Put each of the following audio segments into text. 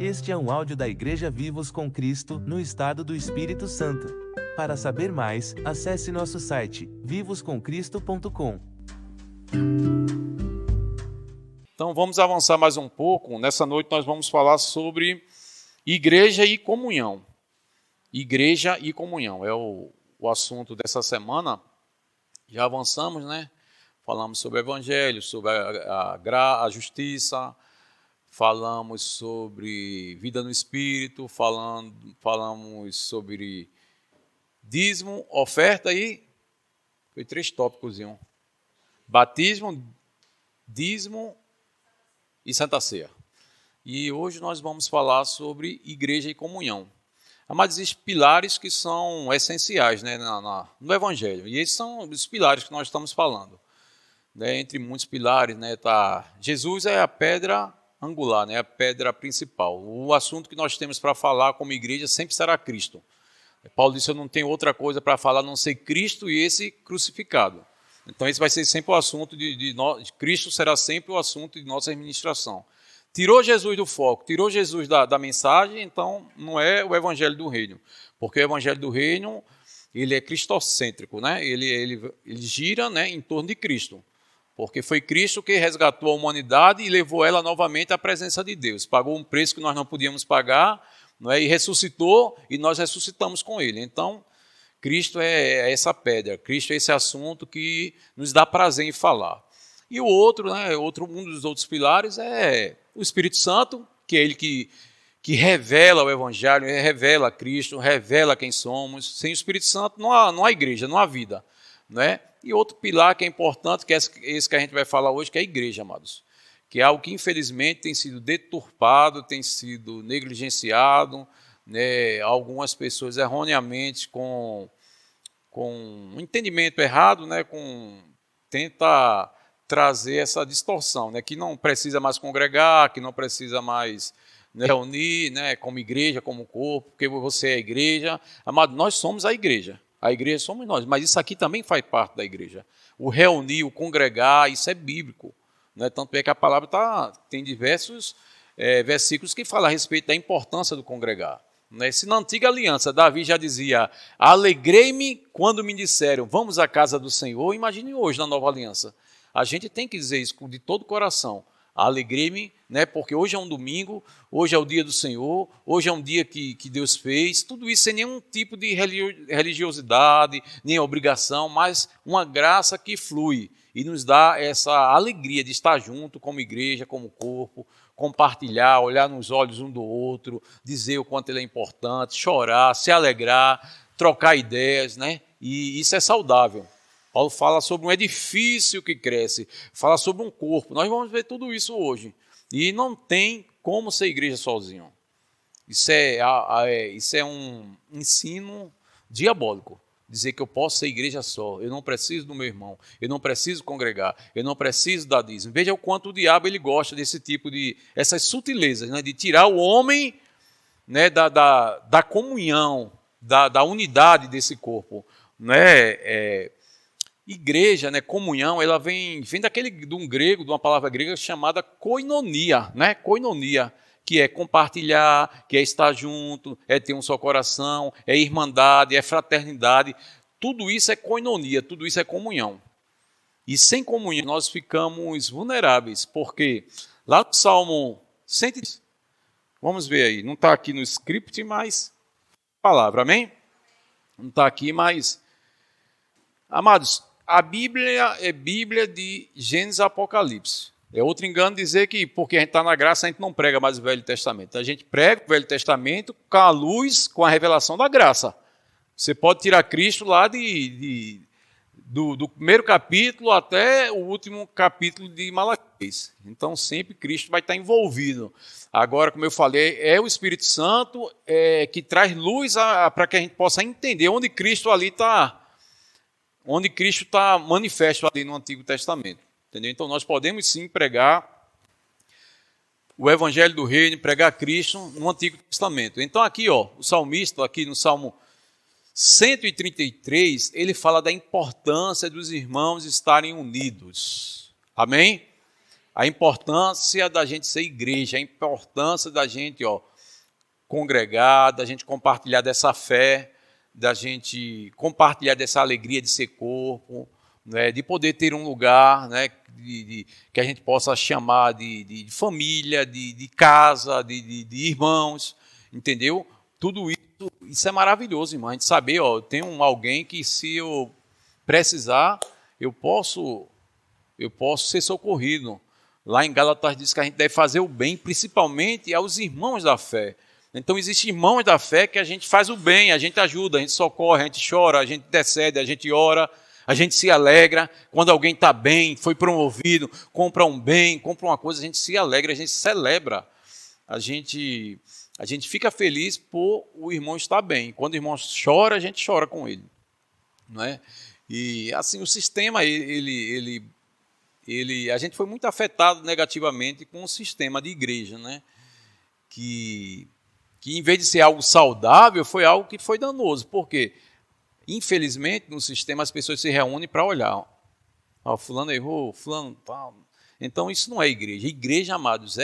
Este é um áudio da Igreja Vivos com Cristo, no estado do Espírito Santo. Para saber mais, acesse nosso site, vivoscomcristo.com. Então vamos avançar mais um pouco. Nessa noite nós vamos falar sobre igreja e comunhão. Igreja e comunhão é o assunto dessa semana. Já avançamos, né? Falamos sobre o evangelho, sobre a justiça, falamos sobre vida no Espírito, falamos sobre dízimo, oferta e... Foi 3 tópicos em um. Batismo, dízimo e Santa Ceia. E hoje nós vamos falar sobre igreja e comunhão. Amados, esses pilares que são essenciais, né, no Evangelho. E esses são os pilares que nós estamos falando. Né, entre muitos pilares, né, Jesus é a pedra angular, né, a pedra principal. O assunto que nós temos para falar como igreja sempre será Cristo. Paulo disse, eu não tenho outra coisa para falar a não ser Cristo e esse crucificado. Então esse vai ser sempre o assunto de Cristo será sempre o assunto de nossa administração. Tirou Jesus do foco, tirou Jesus da mensagem, então não é o evangelho do reino. Porque o evangelho do reino, ele é cristocêntrico, né? Ele gira, né, em torno de Cristo. Porque foi Cristo que resgatou a humanidade e levou ela novamente à presença de Deus. Pagou um preço que nós não podíamos pagar, não é? E ressuscitou, e nós ressuscitamos com ele. Então, Cristo é essa pedra, Cristo é esse assunto que nos dá prazer em falar. E o outro, né, um dos outros pilares é o Espírito Santo, que é ele que revela o Evangelho, revela Cristo, revela quem somos. Sem o Espírito Santo não há igreja, não há vida. Né? E outro pilar que é importante, que é esse que a gente vai falar hoje, que é a igreja, amados. Que é algo que infelizmente tem sido deturpado, tem sido negligenciado, né? Algumas pessoas erroneamente com um entendimento errado, né? Tenta trazer essa distorção, né? Que não precisa mais congregar, que não precisa mais, né, reunir, né, como igreja, como corpo, porque você é a igreja. Amado, nós somos a igreja somos nós, mas isso aqui também faz parte da igreja. O reunir, o congregar, isso é bíblico. Né? Tanto é que a palavra tem diversos versículos que falam a respeito da importância do congregar. Né? Se na antiga aliança Davi já dizia, alegrei-me quando me disseram, vamos à casa do Senhor, imagine hoje na nova aliança. A gente tem que dizer isso de todo o coração. Alegrei-me, né? Porque hoje é um domingo, hoje é o dia do Senhor, hoje é um dia que Deus fez, tudo isso sem nenhum tipo de religiosidade, nem obrigação, mas uma graça que flui e nos dá essa alegria de estar junto como igreja, como corpo, compartilhar, olhar nos olhos um do outro, dizer o quanto ele é importante, chorar, se alegrar, trocar ideias, né? E isso é saudável. Paulo fala sobre um edifício que cresce, fala sobre um corpo. Nós vamos ver tudo isso hoje. E não tem como ser igreja sozinho. Isso é um ensino diabólico. Dizer que eu posso ser igreja só, eu não preciso do meu irmão, eu não preciso congregar, eu não preciso dar dízimo. Veja o quanto o diabo ele gosta desse tipo essas sutilezas, né, de tirar o homem, né, da comunhão, da unidade desse corpo. Né? Igreja, né, comunhão, ela vem de uma palavra grega chamada koinonia, né? Koinonia, que é compartilhar, que é estar junto, é ter um só coração, é irmandade, é fraternidade. Tudo isso é koinonia, tudo isso é comunhão. E sem comunhão nós ficamos vulneráveis, porque lá no Salmo 100, vamos ver aí, não está aqui no script, mas palavra, amém? Não está aqui, mas... Amados, a Bíblia é Bíblia de Gênesis e Apocalipse. É outro engano dizer que porque a gente está na graça, a gente não prega mais o Velho Testamento. A gente prega o Velho Testamento com a luz, com a revelação da graça. Você pode tirar Cristo lá do primeiro capítulo até o último capítulo de Malaquias. Então sempre Cristo vai estar envolvido. Agora, como eu falei, é o Espírito Santo que traz luz para que a gente possa entender onde Cristo ali está. Onde Cristo está manifesto ali no Antigo Testamento. Entendeu? Então nós podemos sim pregar o Evangelho do Reino, pregar Cristo no Antigo Testamento. Então aqui, o salmista, aqui no Salmo 133, ele fala da importância dos irmãos estarem unidos. Amém? A importância da gente ser igreja, a importância da gente, congregar, da gente compartilhar dessa fé, da gente compartilhar dessa alegria de ser corpo, né, de poder ter um lugar, né, que a gente possa chamar de família, de casa, de irmãos, entendeu? Tudo isso é maravilhoso, irmão. A gente saber, ó, tem alguém que se eu precisar, eu posso ser socorrido. Lá em Gálatas diz que a gente deve fazer o bem, principalmente aos irmãos da fé. Então, existem irmãos da fé que a gente faz o bem, a gente ajuda, a gente socorre, a gente chora, a gente intercede, a gente ora, a gente se alegra. Quando alguém está bem, foi promovido, compra um bem, compra uma coisa, a gente se alegra, a gente celebra. A gente fica feliz por o irmão estar bem. Quando o irmão chora, a gente chora com ele. Não é? E assim, o sistema, a gente foi muito afetado negativamente com o sistema de igreja, né? Que em vez de ser algo saudável, foi algo que foi danoso. Por quê? Infelizmente, no sistema, as pessoas se reúnem para olhar. Fulano errou, fulano tal. Então, isso não é igreja. Igreja, amados,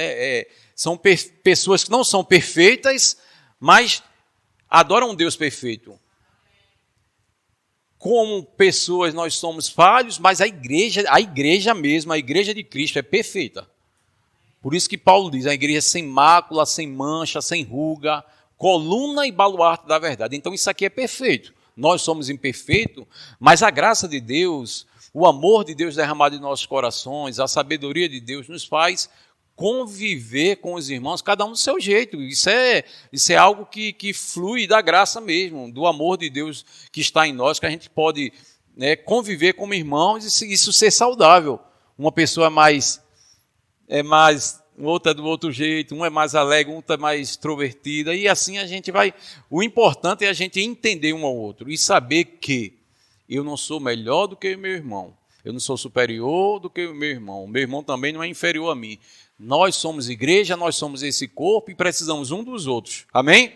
são pessoas que não são perfeitas, mas adoram um Deus perfeito. Como pessoas, nós somos falhos, mas a igreja mesma, a igreja de Cristo é perfeita. Por isso que Paulo diz, a igreja é sem mácula, sem mancha, sem ruga, coluna e baluarte da verdade. Então isso aqui é perfeito. Nós somos imperfeitos, mas a graça de Deus, o amor de Deus derramado em nossos corações, a sabedoria de Deus nos faz conviver com os irmãos, cada um do seu jeito. Isso é algo que flui da graça mesmo, do amor de Deus que está em nós, que a gente pode, né, conviver como irmãos e isso ser saudável. Uma pessoa outra do outro jeito, um é mais alegre, outra é mais extrovertida, e assim a gente vai. O importante é a gente entender um ao outro e saber que eu não sou melhor do que o meu irmão, eu não sou superior do que o meu irmão também não é inferior a mim. Nós somos igreja, nós somos esse corpo e precisamos um dos outros. Amém?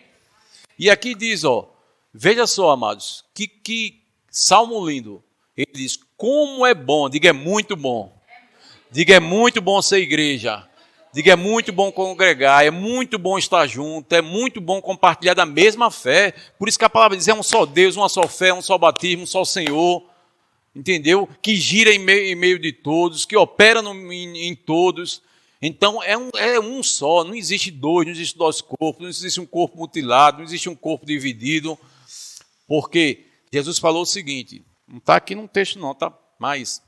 E aqui diz, ó, veja só, amados, que salmo lindo. Ele diz, como é bom, diga, é muito bom. Diga, é muito bom ser igreja. Diga, é muito bom congregar, é muito bom estar junto, é muito bom compartilhar da mesma fé. Por isso que a palavra diz, é um só Deus, uma só fé, um só batismo, um só Senhor. Entendeu? Que gira em meio de todos, que opera em todos. Então, é um só, não existe dois, não existe dois corpos, não existe um corpo mutilado, não existe um corpo dividido, porque Jesus falou o seguinte, não está aqui no texto não, tá? Mas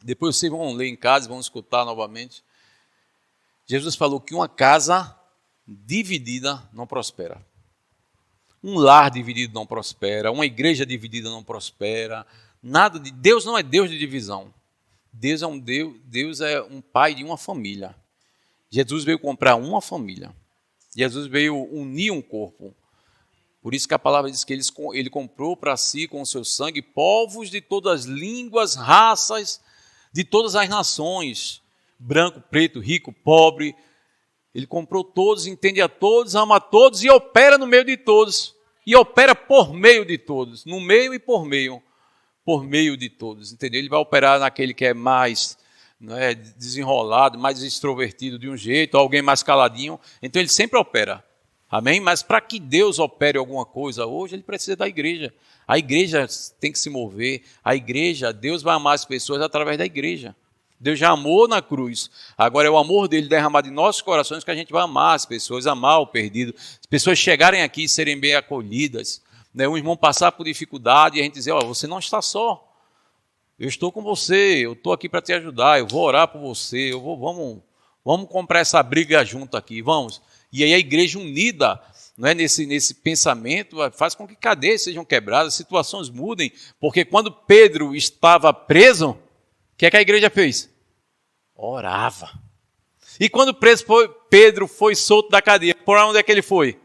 depois vocês vão ler em casa, vão escutar novamente. Jesus falou que uma casa dividida não prospera. Um lar dividido não prospera, uma igreja dividida não prospera, nada de Deus não é Deus de divisão. Deus é um pai de uma família. Jesus veio comprar uma família. Jesus veio unir um corpo. Por isso que a palavra diz que ele comprou para si com o seu sangue povos de todas as línguas, raças, de todas as nações. Branco, preto, rico, pobre. Ele comprou todos, entende a todos, ama a todos e opera no meio de todos. E opera por meio de todos. No meio e por meio. Por meio de todos, entendeu? Ele vai operar naquele que é mais, né, desenrolado, mais extrovertido de um jeito, alguém mais caladinho. Então ele sempre opera, amém? Mas para que Deus opere alguma coisa hoje, ele precisa da igreja. A igreja tem que se mover, a igreja, Deus vai amar as pessoas através da igreja. Deus já amou na cruz, agora é o amor dele derramado em nossos corações que a gente vai amar as pessoas, amar o perdido, as pessoas chegarem aqui e serem bem acolhidas. Um irmão passar por dificuldade e a gente dizer, você não está só, eu estou com você, eu estou aqui para te ajudar, eu vou orar por você, vamos comprar essa briga junto aqui, vamos. E aí a igreja unida, nesse pensamento faz com que cadeias sejam quebradas, situações mudem, porque quando Pedro estava preso, o que é que a igreja fez? Orava. E quando Pedro foi solto da cadeia, por onde é que ele foi?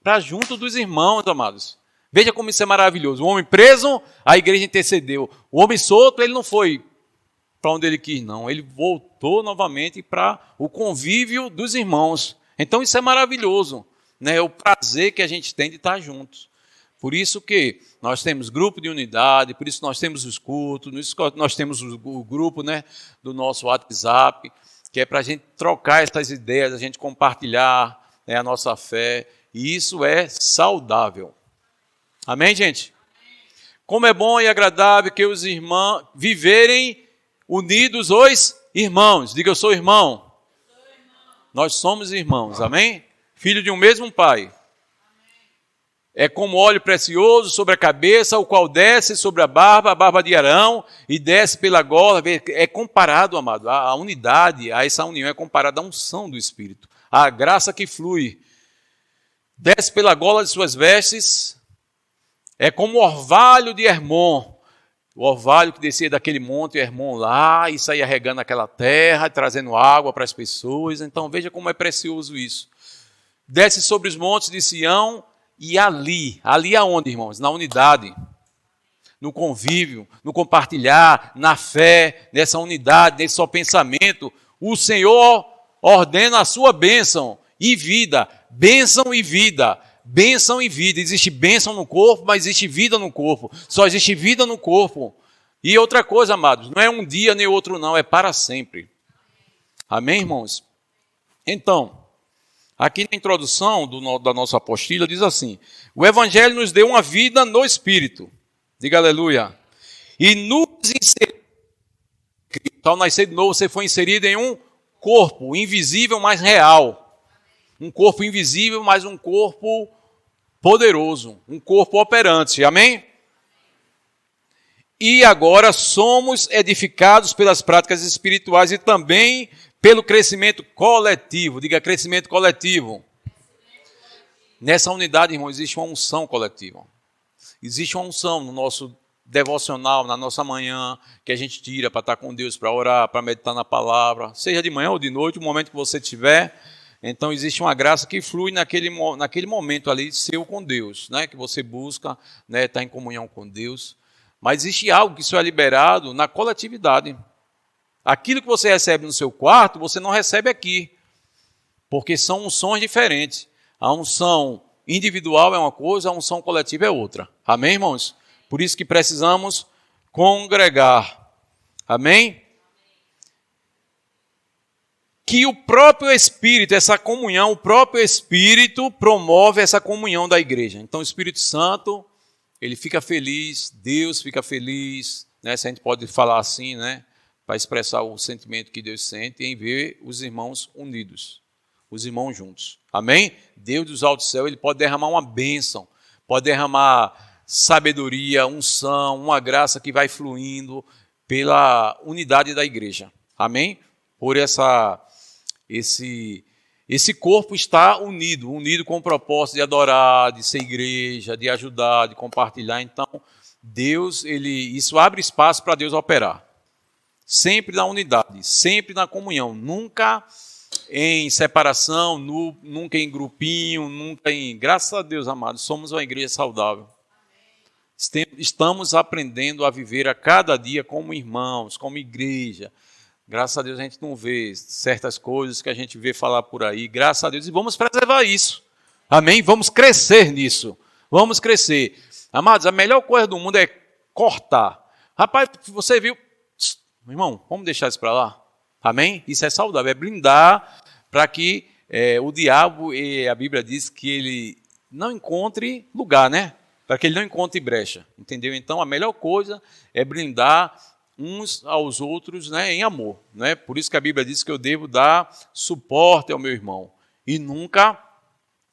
Para junto dos irmãos, amados. Veja como isso é maravilhoso. O homem preso, a igreja intercedeu. O homem solto, ele não foi para onde ele quis, não. Ele voltou novamente para o convívio dos irmãos. Então isso é maravilhoso, né? É o prazer que a gente tem de estar juntos. Por isso que nós temos grupo de unidade, por isso nós temos os cultos, nós temos o grupo, né, do nosso WhatsApp, que é para a gente trocar essas ideias, a gente compartilhar, né, a nossa fé, e isso é saudável. Amém, gente? Como é bom e agradável que os irmãos viverem unidos os irmãos. Diga, eu sou irmão. Nós somos irmãos, amém? Filho de um mesmo pai. É como óleo precioso sobre a cabeça, o qual desce sobre a barba de Arão, e desce pela gola. É comparado, amado, a unidade, a essa união é comparada à unção do Espírito. A graça que flui. Desce pela gola de suas vestes. É como o orvalho de Hermon. O orvalho que descia daquele monte Hermon lá, e saía regando aquela terra, trazendo água para as pessoas. Então veja como é precioso isso. Desce sobre os montes de Sião, e ali aonde, irmãos? Na unidade, no convívio, no compartilhar, na fé, nessa unidade, nesse só pensamento, o Senhor ordena a sua bênção e vida, bênção e vida, bênção e vida. Existe bênção no corpo, mas existe vida no corpo, só existe vida no corpo. E outra coisa, amados, não é um dia nem outro não, é para sempre. Amém, irmãos? Então, aqui na introdução da nossa apostila diz assim: o Evangelho nos deu uma vida no Espírito. Diga aleluia. E nos inseriu. Ao nascer de novo, você foi inserido em um corpo invisível, mas real. Um corpo invisível, mas um corpo poderoso. Um corpo operante. Amém? E agora somos edificados pelas práticas espirituais e também pelo crescimento coletivo. Diga, crescimento coletivo. Nessa unidade, irmão, existe uma unção coletiva. Existe uma unção no nosso devocional, na nossa manhã, que a gente tira para estar com Deus, para orar, para meditar na palavra, seja de manhã ou de noite, o momento que você tiver. Então existe uma graça que flui naquele momento ali seu com Deus, né? Que você busca, né, estar em comunhão com Deus. Mas existe algo que só é liberado na coletividade. Aquilo que você recebe no seu quarto, você não recebe aqui. Porque são unções diferentes. A unção individual é uma coisa, a unção coletiva é outra. Amém, irmãos? Por isso que precisamos congregar. Amém? Que o próprio Espírito, essa comunhão, o próprio Espírito promove essa comunhão da igreja. Então o Espírito Santo, ele fica feliz, Deus fica feliz, né? Se a gente pode falar assim, né? Para expressar o sentimento que Deus sente em ver os irmãos unidos, os irmãos juntos. Amém? Deus dos altos céus, ele pode derramar uma bênção, pode derramar sabedoria, unção, uma graça que vai fluindo pela unidade da igreja. Amém? Por esse corpo está unido com o propósito de adorar, de ser igreja, de ajudar, de compartilhar. Então, Deus, isso abre espaço para Deus operar. Sempre na unidade, sempre na comunhão, nunca em separação, nunca em grupinho, nunca em... Graças a Deus, amados, somos uma igreja saudável. Estamos aprendendo a viver a cada dia como irmãos, como igreja. Graças a Deus a gente não vê certas coisas que a gente vê falar por aí. Graças a Deus, e vamos preservar isso. Amém? Vamos crescer nisso. Vamos crescer. Amados, a melhor coisa do mundo é cortar. Rapaz, você viu... Irmão, vamos deixar isso para lá? Amém? Isso é saudável, é blindar para que o diabo, e a Bíblia diz que ele não encontre lugar, né? Para que ele não encontre brecha, entendeu? Então, a melhor coisa é blindar uns aos outros, né, em amor, né? Por isso que a Bíblia diz que eu devo dar suporte ao meu irmão e nunca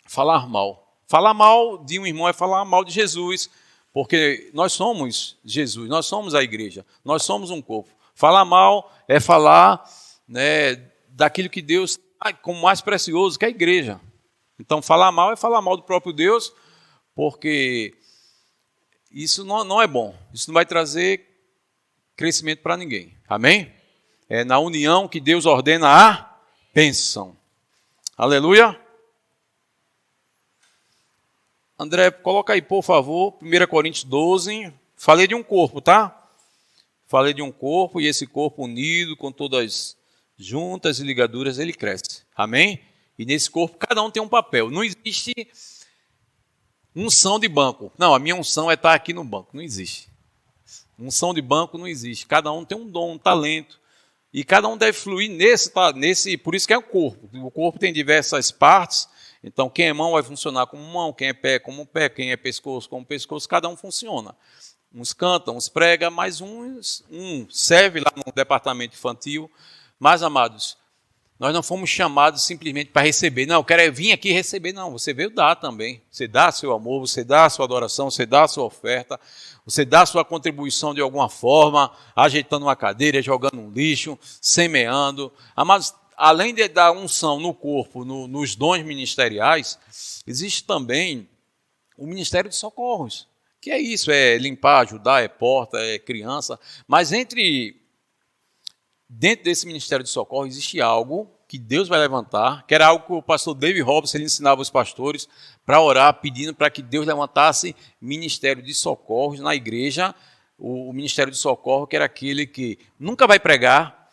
falar mal. Falar mal de um irmão é falar mal de Jesus, porque nós somos Jesus, nós somos a igreja, nós somos um corpo. Falar mal é falar, né, daquilo que Deus tem como mais precioso, que é a igreja. Então, falar mal é falar mal do próprio Deus, porque isso não é bom. Isso não vai trazer crescimento para ninguém. Amém? É na união que Deus ordena a bênção. Aleluia. André, coloca aí, por favor, 1 Coríntios 12. Falei de um corpo, tá? Falei de um corpo, e esse corpo unido, com todas as juntas e ligaduras, ele cresce. Amém? E nesse corpo, cada um tem um papel. Não existe unção de banco. Não, a minha unção é estar aqui no banco. Não existe. Unção de banco não existe. Cada um tem um dom, um talento. E cada um deve fluir nesse, por isso que é o corpo. O corpo tem diversas partes, Então, quem é mão vai funcionar como mão, quem é pé como pé, quem é pescoço como pescoço, cada um funciona. Uns cantam, uns pregam, mas um serve lá no departamento infantil. Mas, amados, nós não fomos chamados simplesmente para receber. Não, eu quero vir aqui receber. Não, você veio dar também. Você dá seu amor, você dá a sua adoração, você dá a sua oferta, você dá a sua contribuição de alguma forma, ajeitando uma cadeira, jogando um lixo, semeando. Amados, além da unção no corpo, nos dons ministeriais, existe também o ministério de socorros. Que é isso, é limpar, ajudar, é porta, é criança. Mas dentro desse ministério de socorro existe algo que Deus vai levantar, que era algo que o pastor David Robson ele ensinava os pastores para orar, pedindo para que Deus levantasse ministério de socorros na igreja. O ministério de socorro, que era aquele que nunca vai pregar,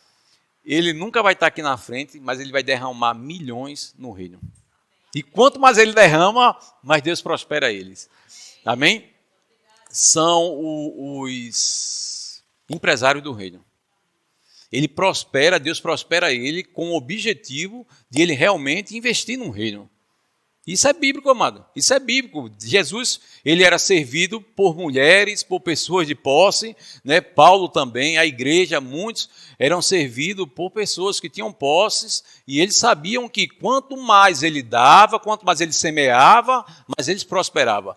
ele nunca vai estar aqui na frente, mas ele vai derramar milhões no reino. E quanto mais ele derrama, mais Deus prospera eles. Amém? São os empresários do reino. Ele prospera, Deus prospera ele com o objetivo de ele realmente investir no reino. Isso é bíblico, amado. Isso é bíblico. Jesus, ele era servido por mulheres, por pessoas de posse, né? Paulo também, a igreja, muitos eram servidos por pessoas que tinham posses e eles sabiam que quanto mais ele dava, quanto mais ele semeava, mais eles prosperavam.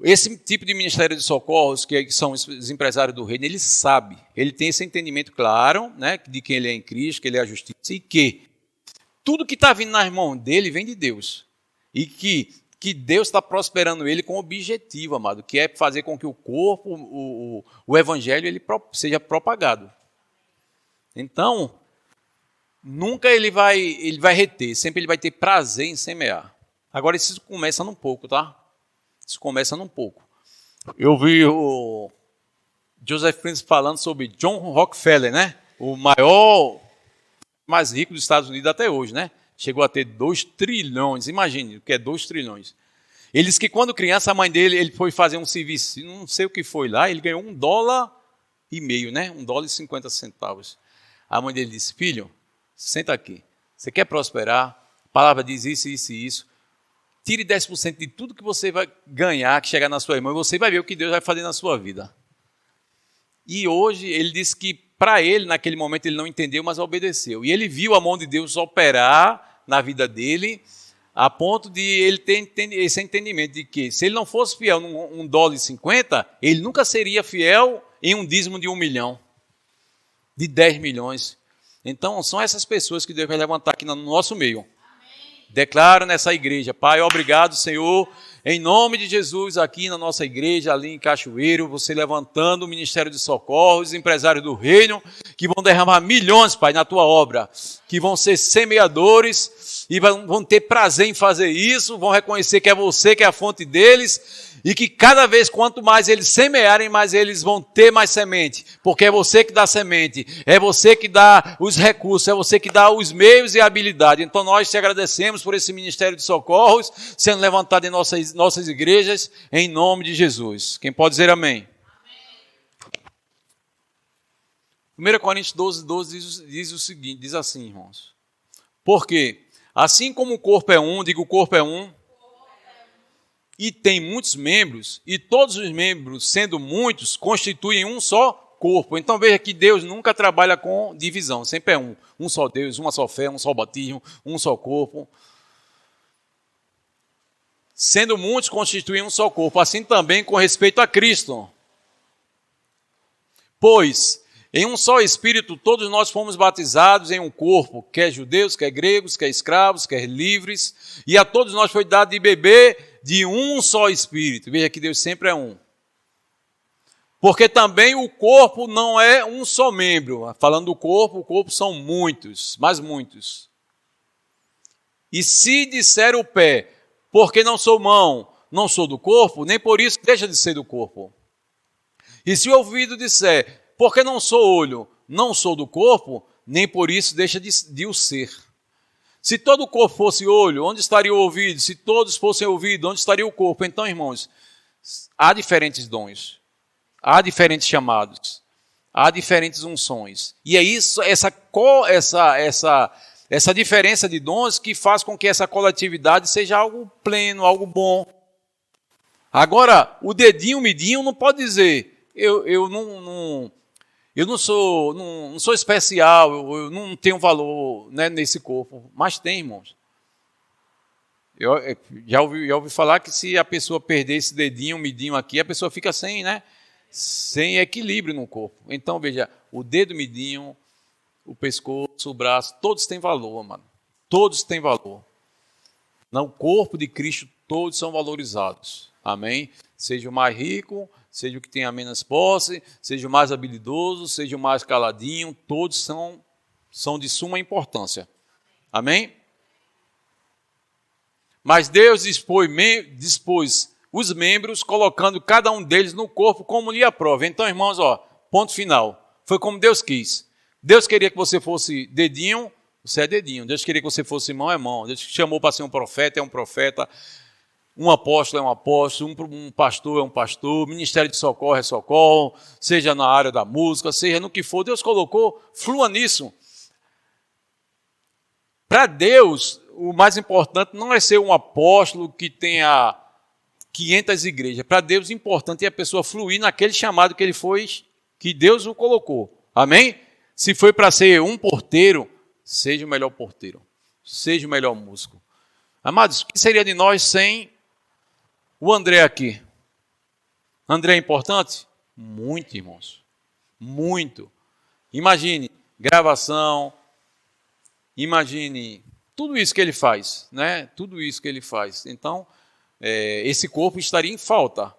Esse tipo de ministério de socorros, que são os empresários do reino, ele sabe, ele tem esse entendimento claro, né, de que ele é em Cristo, que ele é a justiça, e que tudo que está vindo nas mãos dele vem de Deus. E que Deus está prosperando ele com objetivo, amado, que é fazer com que o corpo, o evangelho, ele seja propagado. Então, nunca ele vai reter, sempre ele vai ter prazer em semear. Agora, isso começa num pouco, tá? Isso começa num pouco. Eu vi o Joseph Prince falando sobre John Rockefeller, né? O maior, mais rico dos Estados Unidos até hoje, né? Chegou a ter 2 trilhões, imagine o que é 2 trilhões. Ele disse que quando criança, a mãe dele, ele foi fazer um serviço, não sei o que foi lá, ele ganhou $1,50, né? $1,50. A mãe dele disse, filho, senta aqui, você quer prosperar? A palavra diz isso, isso e isso. Tire 10% de tudo que você vai ganhar, que chegar na sua mão, e você vai ver o que Deus vai fazer na sua vida. E hoje, ele disse que, para ele, naquele momento, ele não entendeu, mas obedeceu. E ele viu a mão de Deus operar na vida dele, a ponto de ele ter esse entendimento de que, se ele não fosse fiel num $1,50, ele nunca seria fiel em um dízimo de 1 milhão, de 10 milhões. Então, são essas pessoas que Deus vai levantar aqui no nosso meio. Declaro nessa igreja, Pai, obrigado, Senhor, em nome de Jesus, aqui na nossa igreja, ali em Cachoeiro, você levantando o Ministério de Socorros, empresários do reino, que vão derramar milhões, Pai, na tua obra, que vão ser semeadores e vão ter prazer em fazer isso, vão reconhecer que é você que é a fonte deles, e que cada vez, quanto mais eles semearem, mais eles vão ter mais semente, porque é você que dá semente, é você que dá os recursos, é você que dá os meios e a habilidade. Então nós te agradecemos por esse Ministério de Socorros sendo levantado em nossas igrejas, em nome de Jesus. Quem pode dizer amém? 1 Coríntios 12 diz o seguinte, diz assim, irmãos, porque assim como o corpo é um, digo o corpo é um, e tem muitos membros, e todos os membros, sendo muitos, constituem um só corpo. Então veja que Deus nunca trabalha com divisão, sempre é um só Deus, uma só fé, um só batismo, um só corpo. Sendo muitos, constituem um só corpo, assim também com respeito a Cristo. Pois, em um só Espírito, todos nós fomos batizados em um corpo, quer judeus, quer gregos, quer escravos, quer livres, e a todos nós foi dado de beber de um só Espírito. Veja que Deus sempre é um. Porque também o corpo não é um só membro. Falando do corpo, o corpo são muitos, mas muitos. E se disser o pé, porque não sou mão, não sou do corpo, nem por isso deixa de ser do corpo. E se o ouvido disser, porque não sou olho, não sou do corpo, nem por isso deixa de o ser. Se todo o corpo fosse olho, onde estaria o ouvido? Se todos fossem ouvido, onde estaria o corpo? Então, irmãos, há diferentes dons, há diferentes chamados, há diferentes unções. E é isso, essa essa diferença de dons que faz com que essa coletividade seja algo pleno, algo bom. Agora, o dedinho, o midinho não pode dizer, eu não sou especial, eu não tenho valor, né, nesse corpo. Mas tem, irmãos. Eu já ouvi falar que se a pessoa perder esse dedinho, o midinho aqui, a pessoa fica sem equilíbrio no corpo. Então, veja, o dedo, o midinho, o pescoço, o braço, todos têm valor, mano. Todos têm valor. No corpo de Cristo, todos são valorizados. Amém? Seja o mais rico, seja o que tenha menos posse, seja o mais habilidoso, seja o mais caladinho, todos são de suma importância. Amém? Mas Deus dispôs os membros, colocando cada um deles no corpo como lhe aprove. Então, irmãos, ponto final. Foi como Deus quis. Deus queria que você fosse dedinho, você é dedinho. Deus queria que você fosse mão, é mão. Deus te chamou para ser um profeta, é um profeta. Um apóstolo é um apóstolo, um pastor é um pastor, ministério de socorro é socorro, seja na área da música, seja no que for, Deus colocou, flua nisso. Para Deus, o mais importante não é ser um apóstolo que tenha 500 igrejas. Para Deus, o importante é a pessoa fluir naquele chamado que Deus o colocou. Amém? Se foi para ser um porteiro, seja o melhor porteiro, seja o melhor músico. Amados, o que seria de nós sem o André aqui? André é importante? Muito, irmãos. Muito. Imagine gravação, imagine tudo isso que ele faz, né? Tudo isso que ele faz. Então, esse corpo estaria em falta.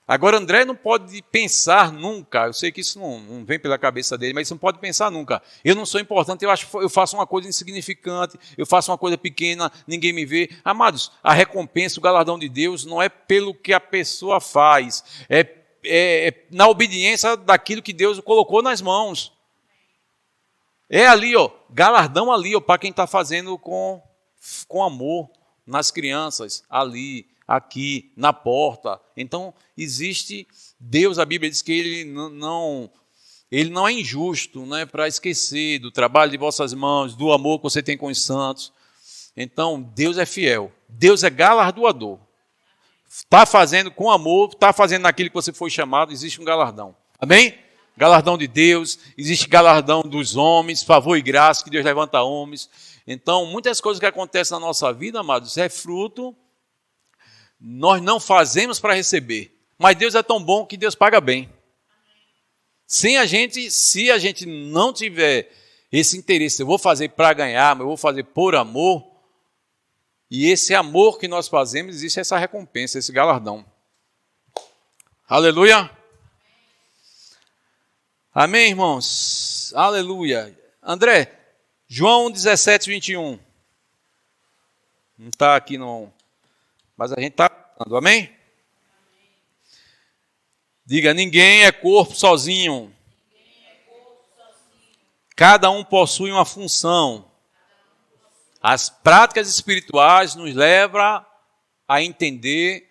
Agora, André não pode pensar nunca, eu sei que isso não vem pela cabeça dele, mas não pode pensar nunca. Eu não sou importante, eu faço uma coisa insignificante, eu faço uma coisa pequena, ninguém me vê. Amados, a recompensa, o galardão de Deus não é pelo que a pessoa faz, é na obediência daquilo que Deus colocou nas mãos. É ali, galardão ali, para quem está fazendo com amor nas crianças, ali, aqui, na porta. Então, existe Deus, a Bíblia diz que ele não é injusto, né, para esquecer do trabalho de vossas mãos, do amor que você tem com os santos. Então, Deus é fiel, Deus é galardoador. Está fazendo com amor, está fazendo naquilo que você foi chamado, existe um galardão. Amém? Galardão de Deus, existe galardão dos homens, favor e graça, que Deus levanta homens. Então, muitas coisas que acontecem na nossa vida, amados, é fruto. Nós não fazemos para receber, mas Deus é tão bom que Deus paga bem. Se a gente não tiver esse interesse, eu vou fazer para ganhar, mas eu vou fazer por amor, e esse amor que nós fazemos, existe essa recompensa, esse galardão. Aleluia! Amém, irmãos? Aleluia! André, João 17, 21. Não está aqui não. Mas a gente está falando, amém? Diga, ninguém é corpo sozinho. Cada um possui uma função. As práticas espirituais nos levam a entender,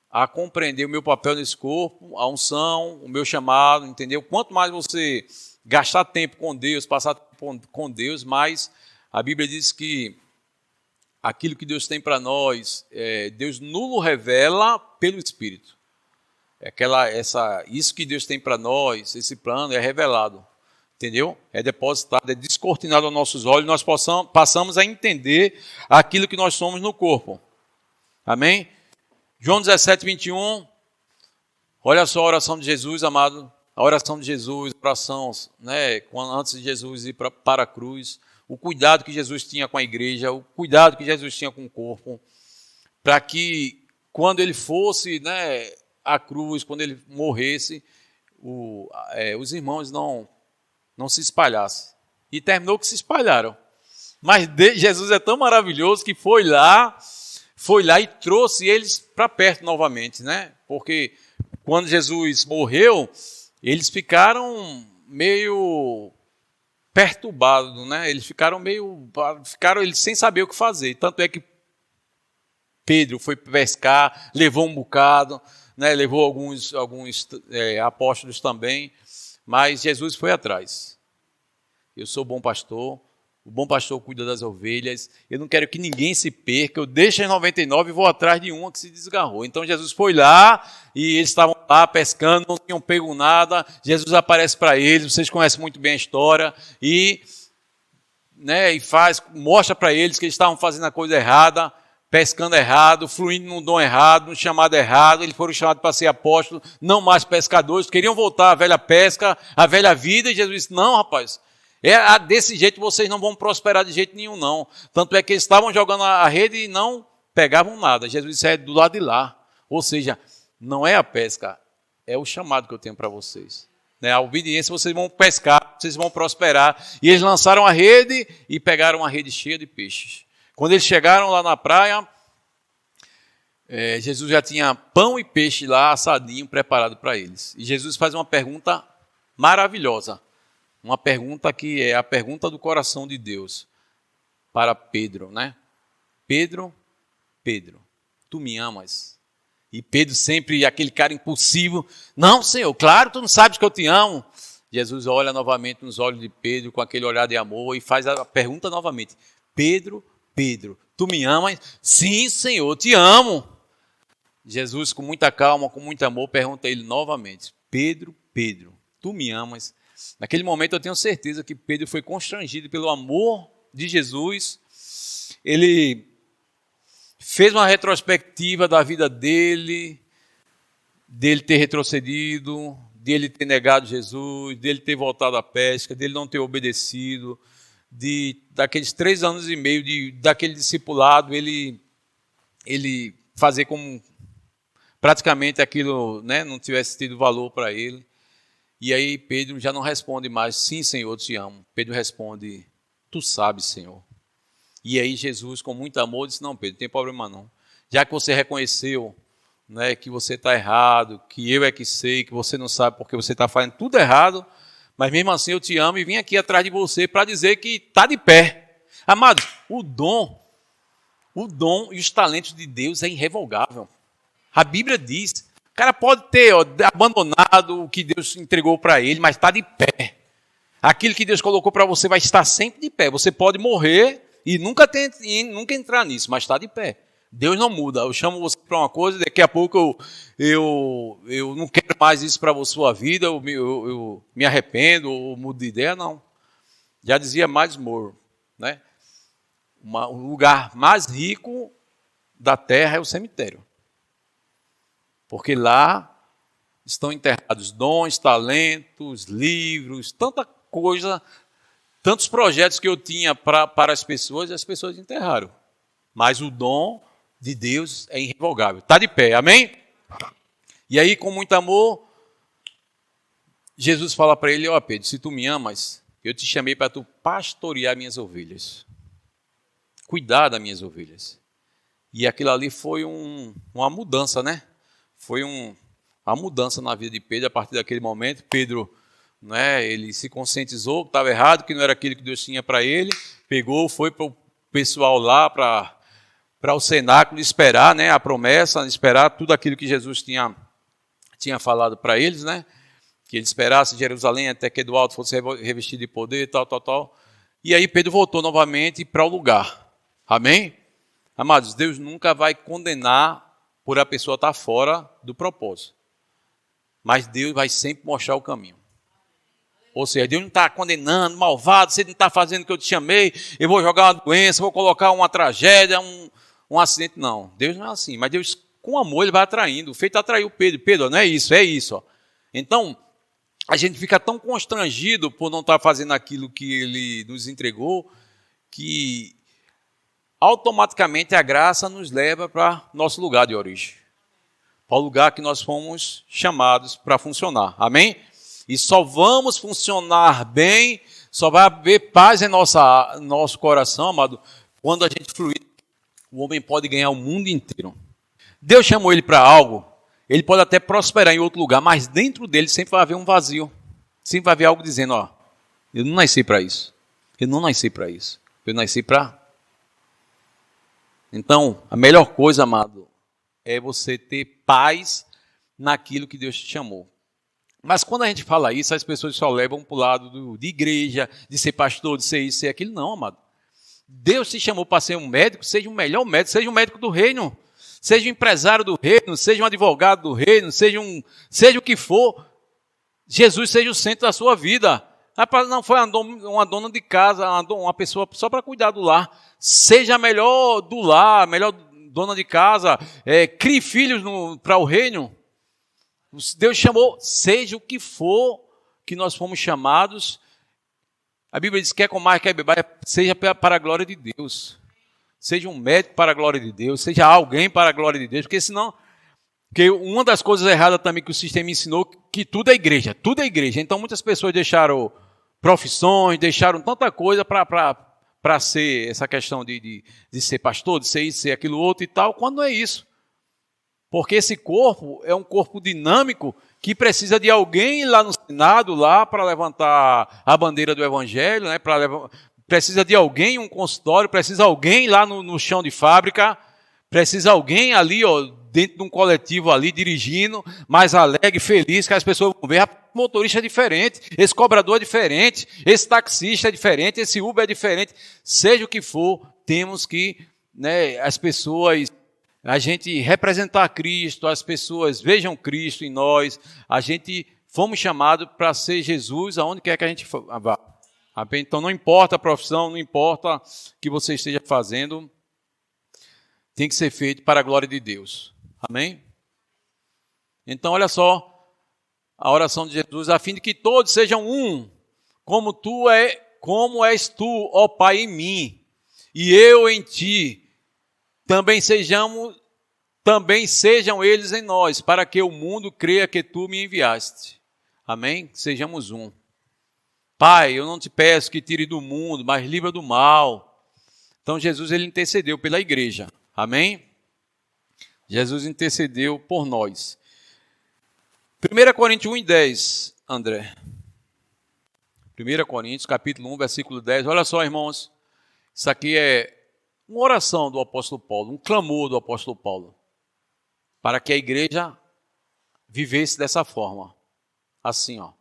a compreender o meu papel nesse corpo, a unção, o meu chamado, entendeu? Quanto mais você gastar tempo com Deus, passar tempo com Deus, mais a Bíblia diz que aquilo que Deus tem para nós, Deus nos revela pelo Espírito. Isso que Deus tem para nós, esse plano é revelado, entendeu? É depositado, é descortinado aos nossos olhos, nós passamos a entender aquilo que nós somos no corpo. Amém? João 17, 21, olha só a oração de Jesus, amado. A oração de Jesus, a oração, né, antes de Jesus ir para a cruz, o cuidado que Jesus tinha com a igreja, o cuidado que Jesus tinha com o corpo, para que quando ele fosse, né, à cruz, quando ele morresse, os irmãos não se espalhassem. E terminou que se espalharam. Mas Jesus é tão maravilhoso que foi lá e trouxe eles para perto novamente, né? Porque quando Jesus morreu, eles ficaram meio perturbados, né? Eles ficaram eles sem saber o que fazer. Tanto é que Pedro foi pescar, levou um bocado, né? Levou alguns apóstolos também, mas Jesus foi atrás. Eu sou bom pastor, O bom pastor cuida das ovelhas. Eu não quero que ninguém se perca. Eu deixo as 99 e vou atrás de uma que se desgarrou. Então Jesus foi lá e eles estavam lá pescando, não tinham pego nada. Jesus aparece para eles, vocês conhecem muito bem a história, e mostra para eles que eles estavam fazendo a coisa errada, pescando errado, fluindo num dom errado, num chamado errado. Eles foram chamados para ser apóstolos, não mais pescadores, queriam voltar à velha pesca, à velha vida, e Jesus disse, não, rapaz, desse jeito vocês não vão prosperar de jeito nenhum, não. Tanto é que eles estavam jogando a rede e não pegavam nada. Jesus disse, é do lado de lá. Ou seja, não é a pesca, é o chamado que eu tenho para vocês. A obediência, vocês vão pescar, vocês vão prosperar. E eles lançaram a rede e pegaram uma rede cheia de peixes. Quando eles chegaram lá na praia, Jesus já tinha pão e peixe lá assadinho, preparado para eles. E Jesus faz uma pergunta maravilhosa. Uma pergunta que é a pergunta do coração de Deus para Pedro, Pedro, tu me amas? E Pedro sempre, aquele cara impulsivo, não, Senhor, claro, tu não sabes que eu te amo. Jesus olha novamente nos olhos de Pedro com aquele olhar de amor e faz a pergunta novamente. Pedro, tu me amas? Sim, Senhor, eu te amo. Jesus, com muita calma, com muito amor, pergunta a ele novamente. Pedro, tu me amas? Naquele momento eu tenho certeza que Pedro foi constrangido pelo amor de Jesus. Ele fez uma retrospectiva da vida dele ter retrocedido, dele ter negado Jesus, dele ter voltado à pesca, dele não ter obedecido, daqueles 3 anos e meio daquele discipulado, ele fazer como praticamente aquilo não tivesse tido valor para ele. E aí Pedro já não responde mais, sim, Senhor, eu te amo. Pedro responde, tu sabes, Senhor. E aí Jesus, com muito amor, disse, não, Pedro, não tem problema não. Já que você reconheceu que você está errado, que eu é que sei, que você não sabe porque você está fazendo tudo errado, mas mesmo assim eu te amo e vim aqui atrás de você para dizer que está de pé. Amados, o dom e os talentos de Deus é irrevogável. A Bíblia diz, o cara pode ter abandonado o que Deus entregou para ele, mas está de pé. Aquilo que Deus colocou para você vai estar sempre de pé. Você pode morrer e nunca entrar nisso, mas está de pé. Deus não muda. Eu chamo você para uma coisa, daqui a pouco eu não quero mais isso para a sua vida, eu me arrependo, ou mudo de ideia, não. Já dizia Miles Moore, o lugar mais rico da terra é o cemitério. Porque lá estão enterrados dons, talentos, livros, tanta coisa, tantos projetos que eu tinha para as pessoas, e as pessoas enterraram. Mas o dom de Deus é irrevogável. Está de pé, amém? E aí, com muito amor, Jesus fala para ele, Pedro, se tu me amas, eu te chamei para tu pastorear minhas ovelhas. Cuidar das minhas ovelhas. E aquilo ali foi uma mudança, Foi uma mudança na vida de Pedro. A partir daquele momento, Pedro, ele se conscientizou que estava errado, que não era aquilo que Deus tinha para ele, pegou, foi para o pessoal lá, para o cenáculo, esperar a promessa, esperar tudo aquilo que Jesus tinha falado para eles, que ele esperasse Jerusalém até que do alto fosse revestido de poder, tal. E aí Pedro voltou novamente para o lugar. Amém? Amados, Deus nunca vai condenar por a pessoa estar fora do propósito. Mas Deus vai sempre mostrar o caminho. Ou seja, Deus não está condenando, malvado, você não está fazendo o que eu te chamei, eu vou jogar uma doença, vou colocar uma tragédia, um acidente. Não, Deus não é assim. Mas Deus, com amor, ele vai atraindo. O feito atraiu Pedro. Pedro, não é isso, é isso. Ó. Então, a gente fica tão constrangido por não estar fazendo aquilo que ele nos entregou, que automaticamente a graça nos leva para nosso lugar de origem. Para o lugar que nós fomos chamados para funcionar. Amém? E só vamos funcionar bem, só vai haver paz em nosso coração, amado, quando a gente fluir. O homem pode ganhar o mundo inteiro. Deus chamou ele para algo, ele pode até prosperar em outro lugar, mas dentro dele sempre vai haver um vazio. Sempre vai haver algo dizendo, eu não nasci para isso. Eu não nasci para isso. Eu nasci para... Então, a melhor coisa, amado, é você ter paz naquilo que Deus te chamou. Mas quando a gente fala isso, as pessoas só levam para o lado de igreja, de ser pastor, de ser isso, ser aquilo. Não, amado. Deus te chamou para ser um médico, seja o melhor médico, seja um médico do reino, seja um empresário do reino, seja um advogado do reino, seja o que for. Jesus seja o centro da sua vida. Não foi uma dona de casa, uma pessoa só para cuidar do lar. Seja a melhor do lar, a melhor dona de casa, crie filhos para o reino. Deus chamou, seja o que for que nós fomos chamados. A Bíblia diz que quer comer, quer beber, seja para a glória de Deus. Seja um médico para a glória de Deus, seja alguém para a glória de Deus, porque senão... Porque uma das coisas erradas também que o sistema ensinou, que tudo é igreja, tudo é igreja. Então muitas pessoas deixaram profissões, deixaram tanta coisa para ser essa questão de ser pastor, de ser isso, ser aquilo outro e tal, quando não é isso. Porque esse corpo é um corpo dinâmico que precisa de alguém lá no Senado, lá para levantar a bandeira do Evangelho, né? Precisa de alguém em um consultório, precisa de alguém lá no chão de fábrica, precisa de alguém ali, dentro de um coletivo ali, dirigindo, mais alegre, feliz, que as pessoas vão ver, o motorista é diferente, esse cobrador é diferente, esse taxista é diferente, esse Uber é diferente. Seja o que for, temos que, né, as pessoas... A gente representar Cristo, as pessoas vejam Cristo em nós, a gente fomos chamados para ser Jesus aonde quer que a gente vá. Então não importa a profissão, não importa o que você esteja fazendo, tem que ser feito para a glória de Deus. Amém? Então olha só a oração de Jesus, a fim de que todos sejam um, como és tu, ó Pai, em mim, e eu em ti. Também sejam eles em nós, para que o mundo creia que tu me enviaste. Amém? Sejamos um. Pai, eu não te peço que tire do mundo, mas livra do mal. Então Jesus, ele intercedeu pela igreja. Amém? Jesus intercedeu por nós. 1 Coríntios 1:10, André. 1 Coríntios, capítulo 1, versículo 10. Olha só, irmãos. Isso aqui é uma oração do apóstolo Paulo, um clamor do apóstolo Paulo, para que a igreja vivesse dessa forma, assim, ó.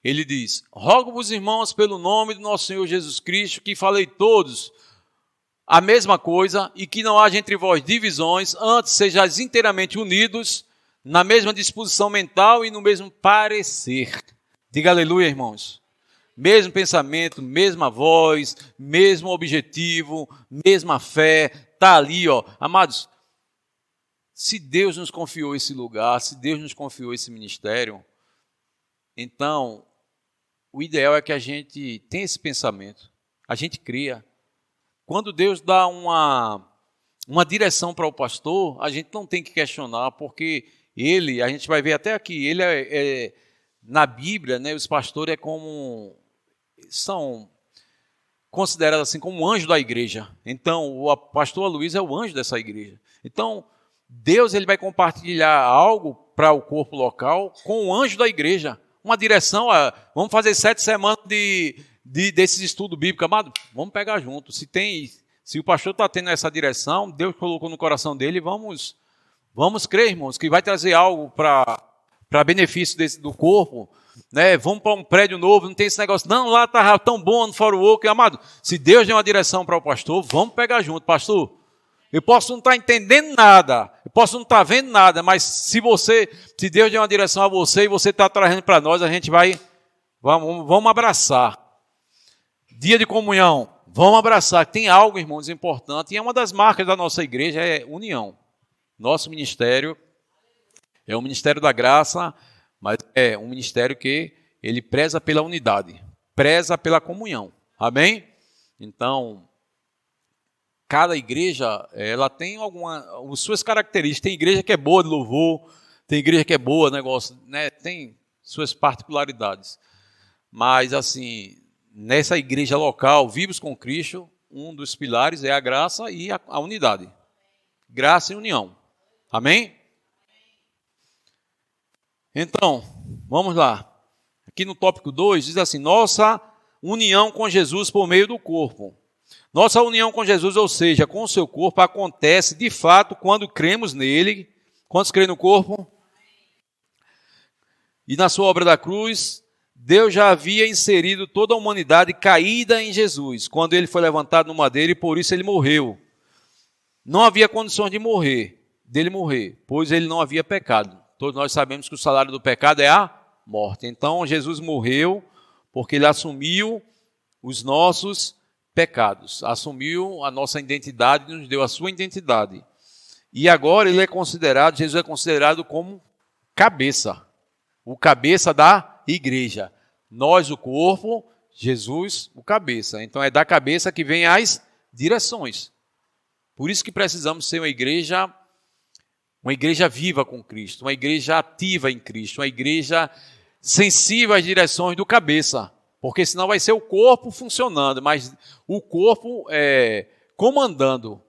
Ele diz: rogo-vos, irmãos, pelo nome do nosso Senhor Jesus Cristo, que falei todos a mesma coisa e que não haja entre vós divisões, antes sejais inteiramente unidos na mesma disposição mental e no mesmo parecer. Diga aleluia, irmãos. Mesmo pensamento, mesma voz, mesmo objetivo, mesma fé, está ali, ó. Amados, se Deus nos confiou esse lugar, se Deus nos confiou esse ministério, então, o ideal é que a gente tenha esse pensamento, a gente cria. Quando Deus dá uma direção para o pastor, a gente não tem que questionar, porque ele, a gente vai ver até aqui, ele na Bíblia, né, os pastores são considerados assim como um anjo da igreja. Então, o pastor Aloysio é o anjo dessa igreja. Então, Deus, ele vai compartilhar algo para o corpo local com o anjo da igreja. Uma direção, vamos fazer 7 semanas desses estudos bíblicos, amado, vamos pegar junto. Se o pastor está tendo essa direção, Deus colocou no coração dele, vamos crer, irmãos, que vai trazer algo para benefício do corpo, né? Vamos para um prédio novo, não tem esse negócio, não, lá está tão bom no Foro Oak, amado, se Deus deu uma direção para o pastor, vamos pegar junto, pastor. Eu posso não estar entendendo nada, eu posso não estar vendo nada, mas se Deus deu uma direção a você e você está trazendo para nós, a gente vamos abraçar. Dia de comunhão, vamos abraçar. Tem algo, irmãos, importante, e é uma das marcas da nossa igreja, é união. Nosso ministério é o ministério da graça, mas é um ministério que ele preza pela unidade, preza pela comunhão. Amém? Então, cada igreja, ela tem as suas características. Tem igreja que é boa de louvor, tem igreja que é boa negócio, né? Tem suas particularidades. Mas, assim, nessa igreja local, Vivos com Cristo, um dos pilares é a graça e a unidade. Graça e união. Amém? Então, vamos lá. Aqui no tópico 2, diz assim: nossa união com Jesus por meio do corpo. Nossa união com Jesus, ou seja, com o seu corpo, acontece de fato quando cremos nele. Quantos creem no corpo? e na sua obra da cruz, Deus já havia inserido toda a humanidade caída em Jesus, quando ele foi levantado no madeiro e por isso ele morreu. Não havia condições dele morrer, pois ele não havia pecado. Todos nós sabemos que o salário do pecado é a morte. Então Jesus morreu porque ele assumiu os nossos pecados, assumiu a nossa identidade, nos deu a sua identidade. E agora Jesus é considerado como cabeça, o cabeça da igreja. Nós o corpo, Jesus o cabeça. Então é da cabeça que vem as direções. Por isso que precisamos ser uma igreja viva com Cristo, uma igreja ativa em Cristo, uma igreja sensível às direções do cabeça. Porque senão vai ser o corpo funcionando, mas o corpo comandando.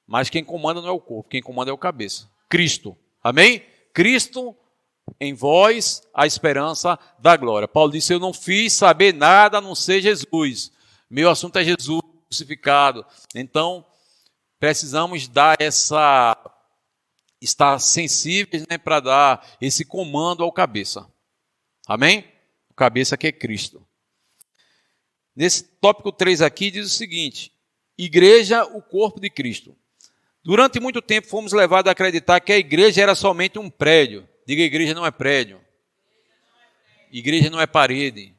Mas quem comanda não é o corpo, quem comanda é o cabeça. Cristo. Amém? Cristo em vós a esperança da glória. Paulo disse, eu não fiz saber nada a não ser Jesus. Meu assunto é Jesus crucificado. Então, precisamos estar sensíveis, né, para dar esse comando ao cabeça. Amém? O cabeça que é Cristo. Nesse tópico 3 aqui diz o seguinte, igreja, o corpo de Cristo. Durante muito tempo fomos levados a acreditar que a igreja era somente um prédio. Diga, igreja não é prédio. Igreja não é parede.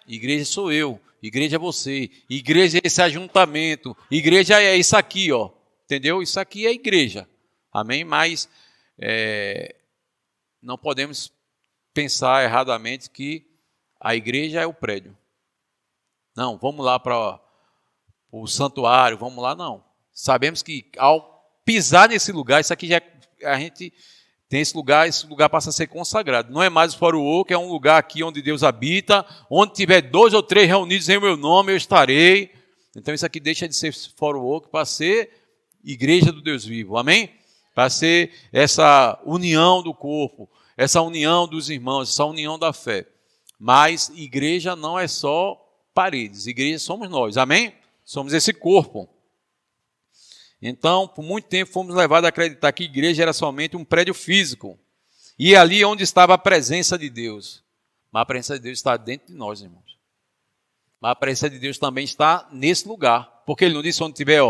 Igreja sou eu. Igreja é você. Igreja é esse ajuntamento. Igreja é isso aqui, ó. Entendeu? Isso aqui é igreja. Amém? Mas não podemos pensar erradamente que a igreja é o prédio. Não, vamos lá para o santuário, vamos lá, não. Sabemos que ao pisar nesse lugar, isso aqui a gente tem esse lugar passa a ser consagrado. Não é mais o Foroô, que é um lugar aqui onde Deus habita, onde tiver 2 ou 3 reunidos em meu nome, eu estarei. Então isso aqui deixa de ser Foroô, para ser igreja do Deus vivo, amém? Para ser essa união do corpo, essa união dos irmãos, essa união da fé. Mas igreja não é só paredes, igreja somos nós, amém? Somos esse corpo. Então, por muito tempo fomos levados a acreditar que a igreja era somente um prédio físico. E ali onde estava a presença de Deus. Mas a presença de Deus está dentro de nós, irmãos. Mas a presença de Deus também está nesse lugar. Porque ele não disse onde tiver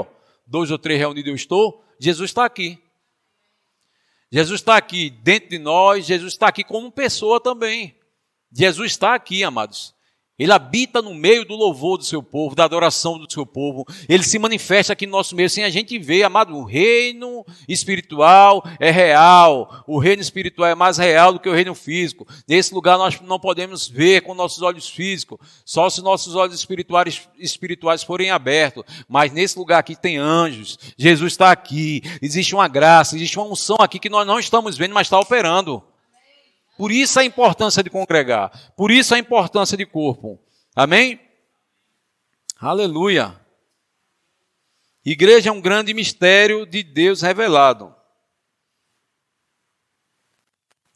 2 ou 3 reunidos eu estou. Jesus está aqui. Jesus está aqui dentro de nós. Jesus está aqui como pessoa também. Jesus está aqui, amados. Ele habita no meio do louvor do seu povo, da adoração do seu povo. Ele se manifesta aqui no nosso meio, sem a gente ver, amado, o reino espiritual é real. O reino espiritual é mais real do que o reino físico. Nesse lugar nós não podemos ver com nossos olhos físicos, só se nossos olhos espirituais forem abertos. Mas nesse lugar aqui tem anjos, Jesus está aqui, existe uma graça, existe uma unção aqui que nós não estamos vendo, mas está operando. Por isso a importância de congregar. Por isso a importância de corpo. Amém? Aleluia. Igreja é um grande mistério de Deus revelado.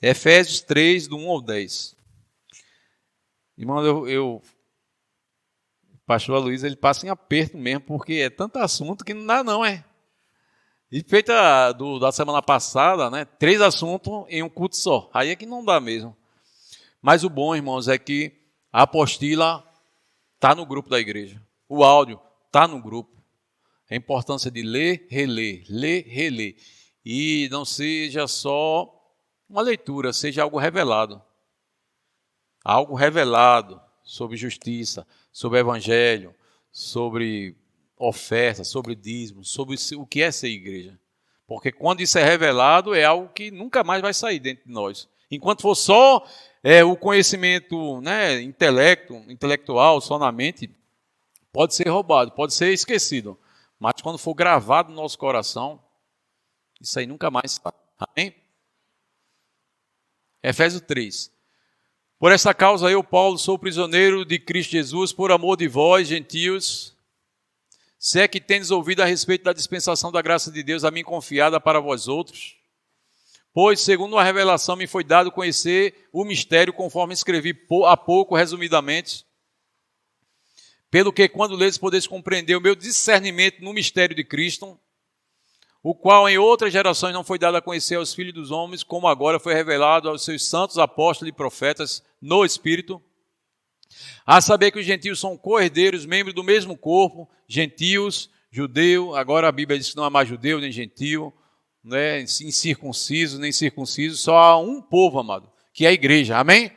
Efésios 3, do 1 ao 10. Irmão, o pastor Luiz, ele passa em aperto mesmo, porque é tanto assunto que não dá não, E feita da semana passada, né, 3 assuntos em um culto só. Aí é que não dá mesmo. Mas o bom, irmãos, é que a apostila está no grupo da igreja. O áudio está no grupo. A importância de ler, reler. E não seja só uma leitura, seja algo revelado. Algo revelado sobre justiça, sobre evangelho, sobre oferta, sobre dízimo, sobre o que é ser igreja. Porque quando isso é revelado, é algo que nunca mais vai sair dentro de nós. Enquanto for só o conhecimento, né, intelectual, só na mente, pode ser roubado, pode ser esquecido. Mas quando for gravado no nosso coração, isso aí nunca mais sai. Amém? Efésios 3. Por essa causa eu, Paulo, sou prisioneiro de Cristo Jesus, por amor de vós, gentios, se é que tendes ouvido a respeito da dispensação da graça de Deus a mim confiada para vós outros, pois, segundo a revelação, me foi dado conhecer o mistério, conforme escrevi há pouco, resumidamente, pelo que, quando ledes, podeis compreender o meu discernimento no mistério de Cristo, o qual em outras gerações não foi dado a conhecer aos filhos dos homens, como agora foi revelado aos seus santos apóstolos e profetas no Espírito, a saber que os gentios são co-herdeiros, membros do mesmo corpo, gentios, judeu, agora a Bíblia diz que não há mais judeu nem gentio, né, incircunciso nem circunciso, só há um povo, amado, que é a igreja, amém?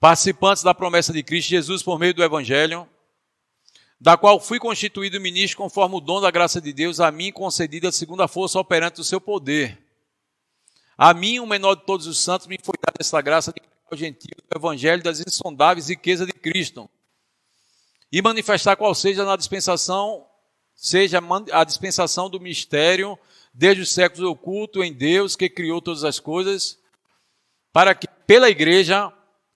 Participantes da promessa de Cristo Jesus por meio do Evangelho, da qual fui constituído ministro conforme o dom da graça de Deus, a mim concedida segundo a força operante do seu poder. A mim, o menor de todos os santos, me foi dada essa graça de pregar aos gentios o Evangelho das insondáveis riquezas de Cristo, e manifestar qual seja a dispensação do mistério, desde os séculos oculto em Deus, que criou todas as coisas, para que pela igreja,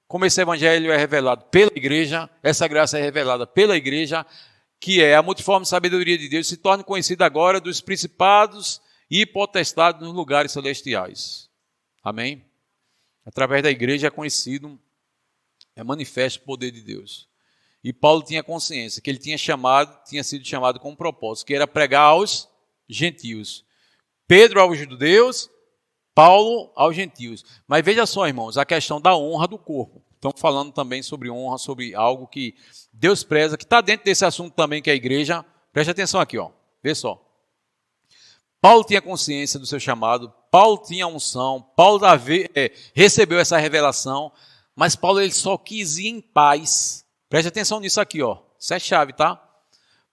como esse evangelho é revelado pela igreja, essa graça é revelada pela igreja, que é a multiforme sabedoria de Deus, se torne conhecida agora dos principados e potestades nos lugares celestiais. Amém? Através da igreja é conhecido, é manifesto o poder de Deus. E Paulo tinha consciência que ele tinha sido chamado com um propósito, que era pregar aos gentios. Pedro aos judeus, Paulo aos gentios. Mas veja só, irmãos, a questão da honra do corpo. Estamos falando também sobre honra, sobre algo que Deus preza, que está dentro desse assunto também, que é a igreja. Preste atenção aqui, ó. Vê só. Paulo tinha consciência do seu chamado, Paulo tinha unção, Paulo recebeu essa revelação, mas Paulo ele só quis ir em paz. Preste atenção nisso aqui, ó. Isso é chave, tá?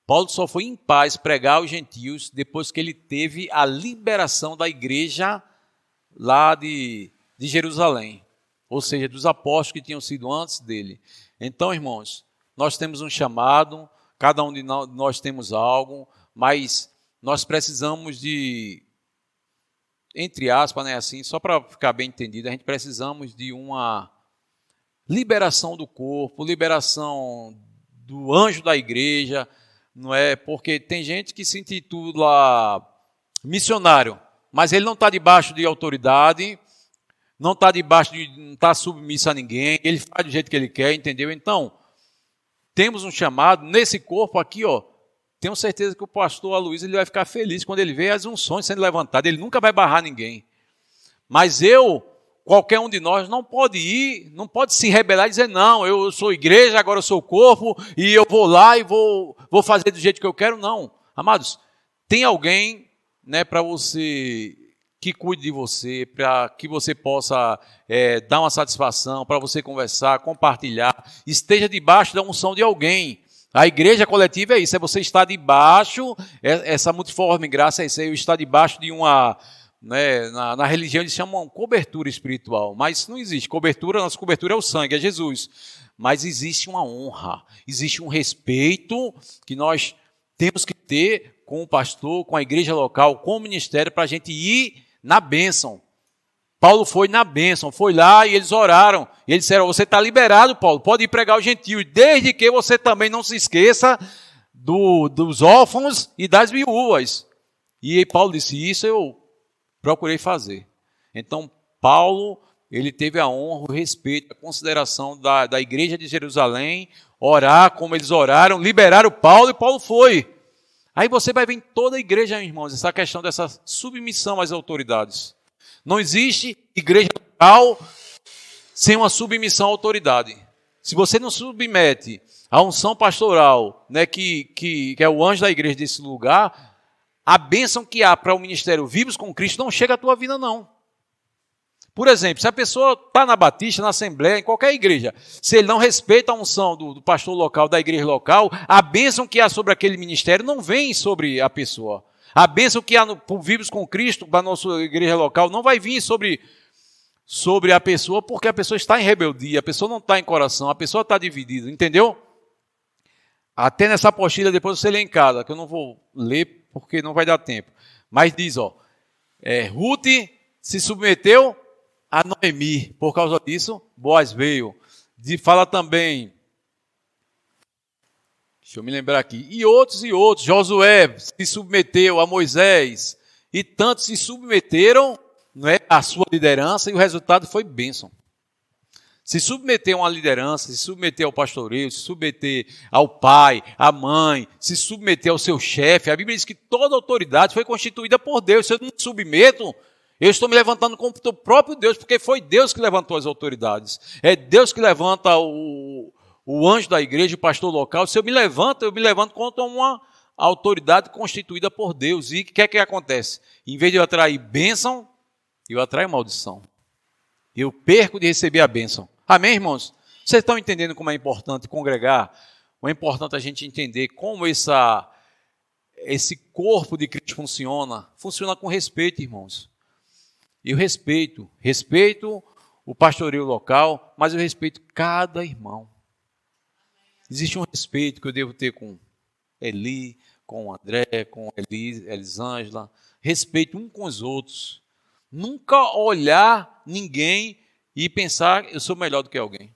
Paulo só foi em paz pregar aos gentios depois que ele teve a liberação da igreja lá de Jerusalém. Ou seja, dos apóstolos que tinham sido antes dele. Então, irmãos, nós temos um chamado, cada um de nós temos algo, mas nós precisamos de, entre aspas, né, assim, só para ficar bem entendido, a gente precisamos de uma liberação do corpo, liberação do anjo da igreja, não é? Porque tem gente que se intitula missionário, mas ele não está debaixo de autoridade, não está submisso a ninguém, ele faz do jeito que ele quer, entendeu? Então, temos um chamado nesse corpo aqui, ó. Tenho certeza que o pastor Aloysio ele vai ficar feliz quando ele vê as unções sendo levantadas, ele nunca vai barrar ninguém. Mas qualquer um de nós não pode se rebelar e dizer, não, eu sou igreja, agora eu sou corpo, e eu vou lá e vou fazer do jeito que eu quero, não. Amados, tem alguém, né, para você, que cuide de você, para que você possa dar uma satisfação, para você conversar, compartilhar, esteja debaixo da unção de alguém. A igreja coletiva é isso, é você estar debaixo, essa multiforme graça é isso, eu estar debaixo de uma... Né, na religião eles chamam cobertura espiritual, mas não existe cobertura, nossa cobertura é o sangue, é Jesus, mas existe uma honra, existe um respeito que nós temos que ter com o pastor, com a igreja local, com o ministério, para a gente ir na bênção. Paulo foi na bênção, foi lá e eles oraram, e eles disseram, você está liberado, Paulo, pode ir pregar aos gentios, desde que você também não se esqueça dos órfãos e das viúvas. E Paulo disse, isso eu procurei fazer. Então, Paulo, ele teve a honra, o respeito, a consideração da igreja de Jerusalém, orar como eles oraram, liberaram Paulo e Paulo foi. Aí você vai ver em toda a igreja, irmãos, essa questão dessa submissão às autoridades. Não existe igreja local sem uma submissão à autoridade. Se você não submete a unção pastoral, né, que é o anjo da igreja desse lugar, a bênção que há para o ministério Vivos com Cristo não chega à tua vida, não. Por exemplo, se a pessoa está na Batista, na Assembleia, em qualquer igreja, se ele não respeita a unção do pastor local, da igreja local, a bênção que há sobre aquele ministério não vem sobre a pessoa. A bênção que há por Vivos com Cristo, para a nossa igreja local, não vai vir sobre a pessoa, porque a pessoa está em rebeldia, a pessoa não está em coração, a pessoa está dividida, entendeu? Até nessa apostila, depois você lê em casa, que eu não vou ler porque não vai dar tempo. Mas diz, ó, Ruth se submeteu a Noemi, por causa disso, Boaz veio. Fala também, deixa eu me lembrar aqui, e outros, Josué se submeteu a Moisés, e tantos se submeteram, não é, à sua liderança, e o resultado foi bênção. Se submeter a uma liderança, se submeter ao pastoreio, se submeter ao pai, à mãe, se submeter ao seu chefe. A Bíblia diz que toda autoridade foi constituída por Deus. Se eu não me submeto, eu estou me levantando contra o próprio Deus, porque foi Deus que levantou as autoridades. É Deus que levanta o anjo da igreja, o pastor local. Se eu me levanto contra uma autoridade constituída por Deus. E o que é que acontece? Em vez de eu atrair bênção, eu atraio maldição. Eu perco de receber a bênção. Amém, irmãos? Vocês estão entendendo como é importante congregar? Como é importante a gente entender como esse corpo de Cristo funciona? Funciona com respeito, irmãos. Eu respeito o pastoreio local, mas eu respeito cada irmão. Existe um respeito que eu devo ter com Eli, com André, com Elisângela. Respeito um com os outros. Nunca olhar ninguém e pensar eu sou melhor do que alguém.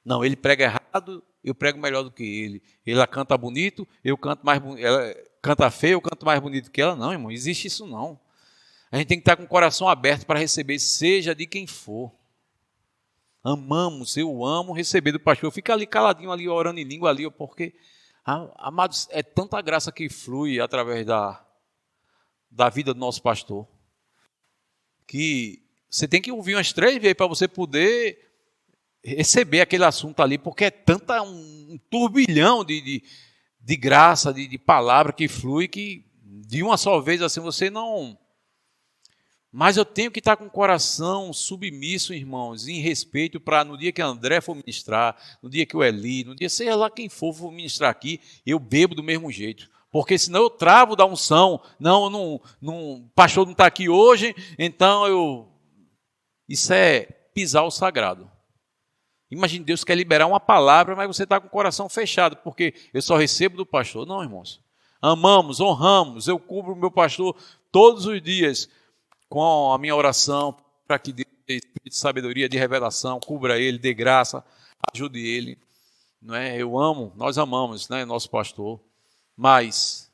Não, ele prega errado, eu prego melhor do que ele. Ela canta bonito, eu canto mais bonito. Ela canta feio, eu canto mais bonito que ela. Não, irmão, existe isso não. A gente tem que estar com o coração aberto para receber, seja de quem for. Eu amo receber do pastor. Fica ali caladinho, ali orando em língua ali, porque, amados, é tanta graça que flui através da vida do nosso pastor, que você tem que ouvir umas 3 vezes para você poder receber aquele assunto ali, porque é um turbilhão de graça, de palavra que flui, que de uma só vez assim você não... Mas eu tenho que estar com o coração submisso, irmãos, em respeito para no dia que André for ministrar, no dia que o Eli, no dia seja lá quem for ministrar aqui, eu bebo do mesmo jeito. Porque senão eu travo da unção. O pastor não está aqui hoje, então isso é pisar o sagrado. Imagine, Deus quer liberar uma palavra, mas você está com o coração fechado, porque eu só recebo do pastor. Não, irmãos. Amamos, honramos, eu cubro o meu pastor todos os dias com a minha oração, para que Deus dê espírito de sabedoria, de revelação, cubra ele, dê graça, ajude ele. Não é? Nós amamos, né, nosso pastor. Mas,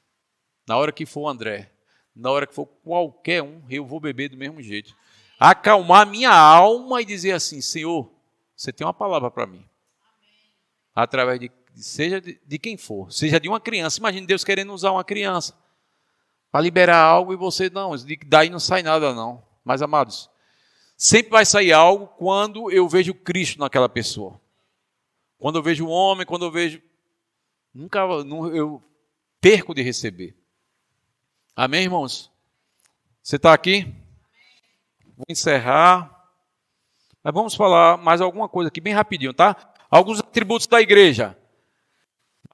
na hora que for o André, na hora que for qualquer um, eu vou beber do mesmo jeito. Acalmar minha alma e dizer assim, Senhor, você tem uma palavra para mim. Através seja de quem for, seja de uma criança. Imagine Deus querendo usar uma criança para liberar algo e você, não, daí não sai nada não. Mas, amados, sempre vai sair algo quando eu vejo Cristo naquela pessoa. Quando eu vejo o homem, quando eu vejo... eu perco de receber. Amém, irmãos? Você está aqui? Vou encerrar. Mas vamos falar mais alguma coisa aqui, bem rapidinho, tá? Alguns atributos da igreja.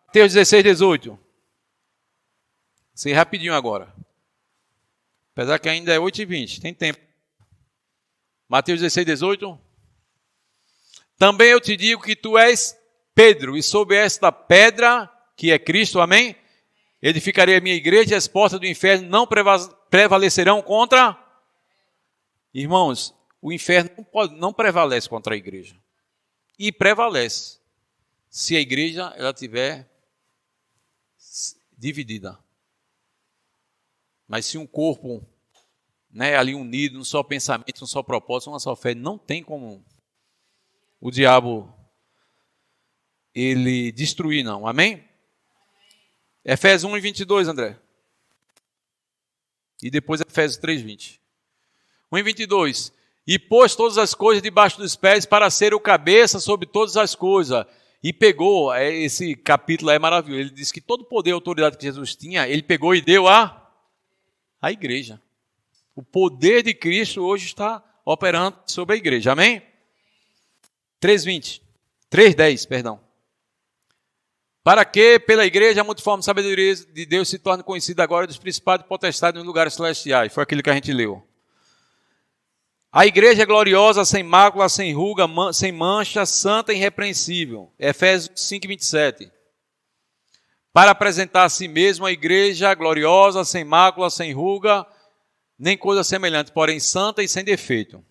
Mateus 16, 18. Sei rapidinho agora. Apesar que ainda é 8h20, tem tempo. Mateus 16, 18. Também eu te digo que tu és Pedro, e sobre esta pedra, que é Cristo, amém? Edificarei a minha igreja e as portas do inferno não prevalecerão contra... Irmãos, o inferno não prevalece contra a igreja. E prevalece se a igreja ela estiver dividida. Mas se um corpo, né, ali unido, um só pensamento, um só propósito, uma só fé, não tem como o diabo ele destruir, não. Amém? Efésios 1:22, André. E depois Efésios 3:20. 1:22. E pôs todas as coisas debaixo dos pés para ser o cabeça sobre todas as coisas. E pegou, esse capítulo é maravilhoso, ele diz que todo o poder e autoridade que Jesus tinha, ele pegou e deu à igreja. O poder de Cristo hoje está operando sobre a igreja, amém? 3:10, perdão. Para que pela igreja a multiforme sabedoria de Deus se torne conhecida agora dos principados e potestades nos lugares celestiais. Foi aquilo que a gente leu. A igreja é gloriosa, sem mácula, sem ruga, sem mancha, santa e irrepreensível. Efésios 5:27. Para apresentar a si mesmo a igreja gloriosa, sem mácula, sem ruga, nem coisa semelhante, porém santa e sem defeito.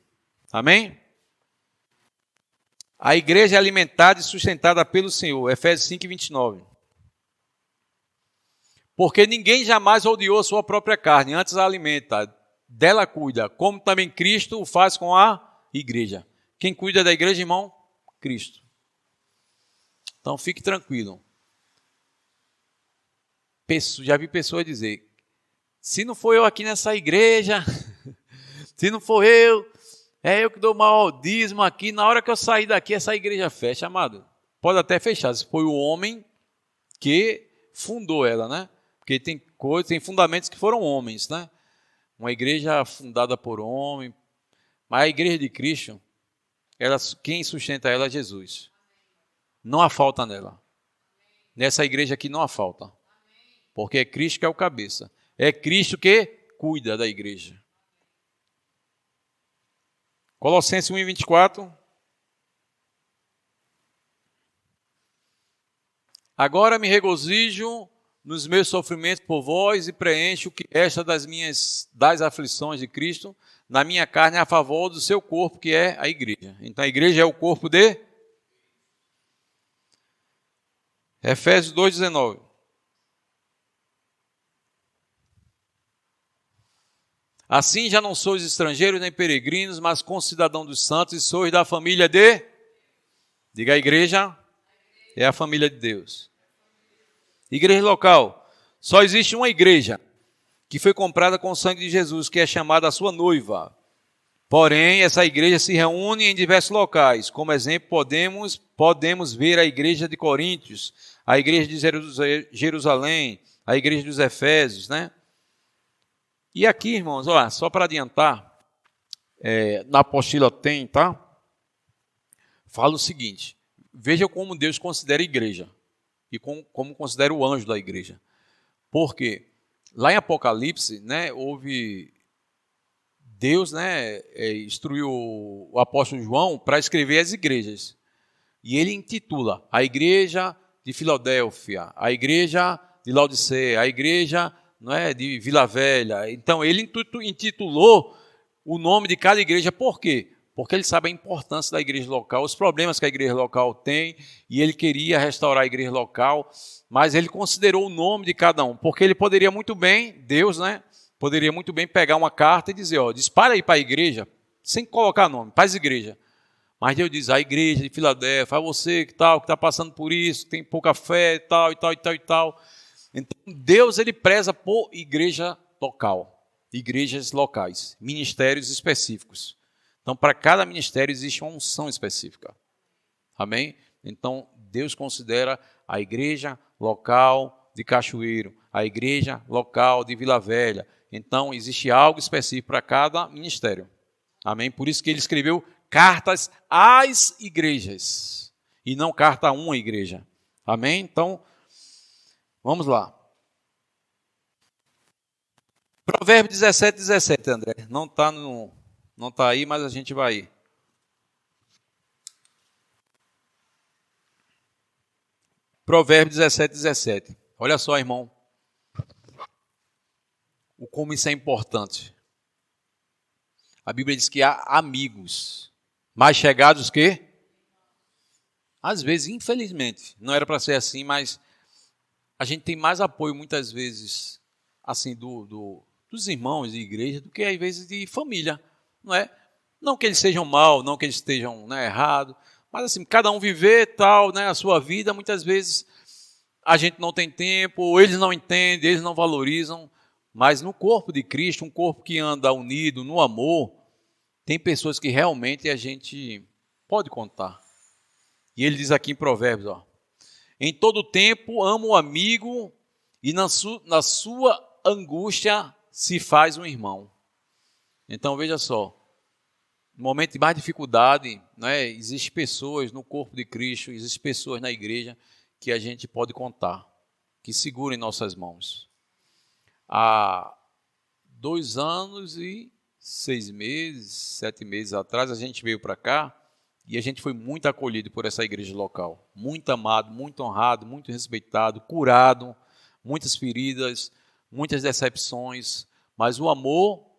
Amém? A igreja é alimentada e sustentada pelo Senhor. Efésios 5:29. Porque ninguém jamais odiou a sua própria carne, antes a alimenta, dela cuida, como também Cristo o faz com a igreja. Quem cuida da igreja, irmão? Cristo. Então fique tranquilo. Já vi pessoas dizer, se não for eu aqui nessa igreja, se não for eu, é eu que dou maior dízimo aqui, na hora que eu sair daqui, essa igreja fecha, amado. Pode até fechar, se foi o homem que fundou ela, né? Porque tem coisas, tem fundamentos que foram homens, né? Uma igreja fundada por homem, mas a igreja de Cristo, quem sustenta ela é Jesus. Não há falta nela. Nessa igreja aqui não há falta. Porque é Cristo que é o cabeça. É Cristo que cuida da igreja. Colossenses 1:24. Agora me regozijo nos meus sofrimentos por vós e preencho o que resta das aflições de Cristo na minha carne a favor do seu corpo, que é a igreja. Então a igreja é o corpo de Efésios 2:19. Assim já não sois estrangeiros nem peregrinos, mas concidadãos dos santos e sois da família de... Diga a igreja, é a família de Deus. Igreja local. Só existe uma igreja que foi comprada com o sangue de Jesus, que é chamada a sua noiva. Porém, essa igreja se reúne em diversos locais. Como exemplo, podemos ver a igreja de Coríntios, a igreja de Jerusalém, a igreja dos Efésios, né? E aqui, irmãos, ó, só para adiantar, na apostila tem, tá? Fala o seguinte, veja como Deus considera a igreja e como considera o anjo da igreja. Porque lá em Apocalipse, né, Deus, né, instruiu o apóstolo João para escrever as igrejas. E ele intitula a igreja de Filadélfia, a igreja de Laodiceia, a igreja, não é, de Vila Velha. Então ele intitulou o nome de cada igreja. Por quê? Porque ele sabe a importância da igreja local, os problemas que a igreja local tem, e ele queria restaurar a igreja local, mas ele considerou o nome de cada um, porque ele poderia muito bem, Deus, né, poderia muito bem pegar uma carta e dizer, ó, dispara aí para a igreja, sem colocar nome, para as igrejas. Mas Deus diz, a igreja de Filadélfia, a você que está passando por isso, tem pouca fé, tal, e tal, e tal, e tal. Então, Deus, ele preza por igreja local, igrejas locais, ministérios específicos. Então, para cada ministério existe uma unção específica. Amém? Então, Deus considera a igreja local de Cachoeiro, a igreja local de Vila Velha. Então, existe algo específico para cada ministério. Amém? Por isso que ele escreveu cartas às igrejas, e não carta a uma igreja. Amém? Então, vamos lá. Provérbios 17:17, André. Não está aí, mas a gente vai ir. Provérbios 17:17. Olha só, irmão. Como isso é importante. A Bíblia diz que há amigos mais chegados que... Às vezes, infelizmente, não era para ser assim, mas a gente tem mais apoio muitas vezes assim dos irmãos de igreja do que às vezes de família, não é? Não que eles sejam mal, não que eles estejam, né, errado, mas assim, cada um viver tal, né, a sua vida, muitas vezes a gente não tem tempo, ou eles não entendem, eles não valorizam, mas no corpo de Cristo, um corpo que anda unido no amor, tem pessoas que realmente a gente pode contar. E ele diz aqui em Provérbios, ó, em todo tempo amo o amigo e na sua angústia se faz um irmão. Então veja só, no momento de mais dificuldade, né, existem pessoas no corpo de Cristo, existem pessoas na igreja que a gente pode contar, que seguram em nossas mãos. Há 2 anos e 6 meses, 7 meses atrás, a gente veio para cá e a gente foi muito acolhido por essa igreja local. Muito amado, muito honrado, muito respeitado, curado, muitas feridas, muitas decepções, mas o amor,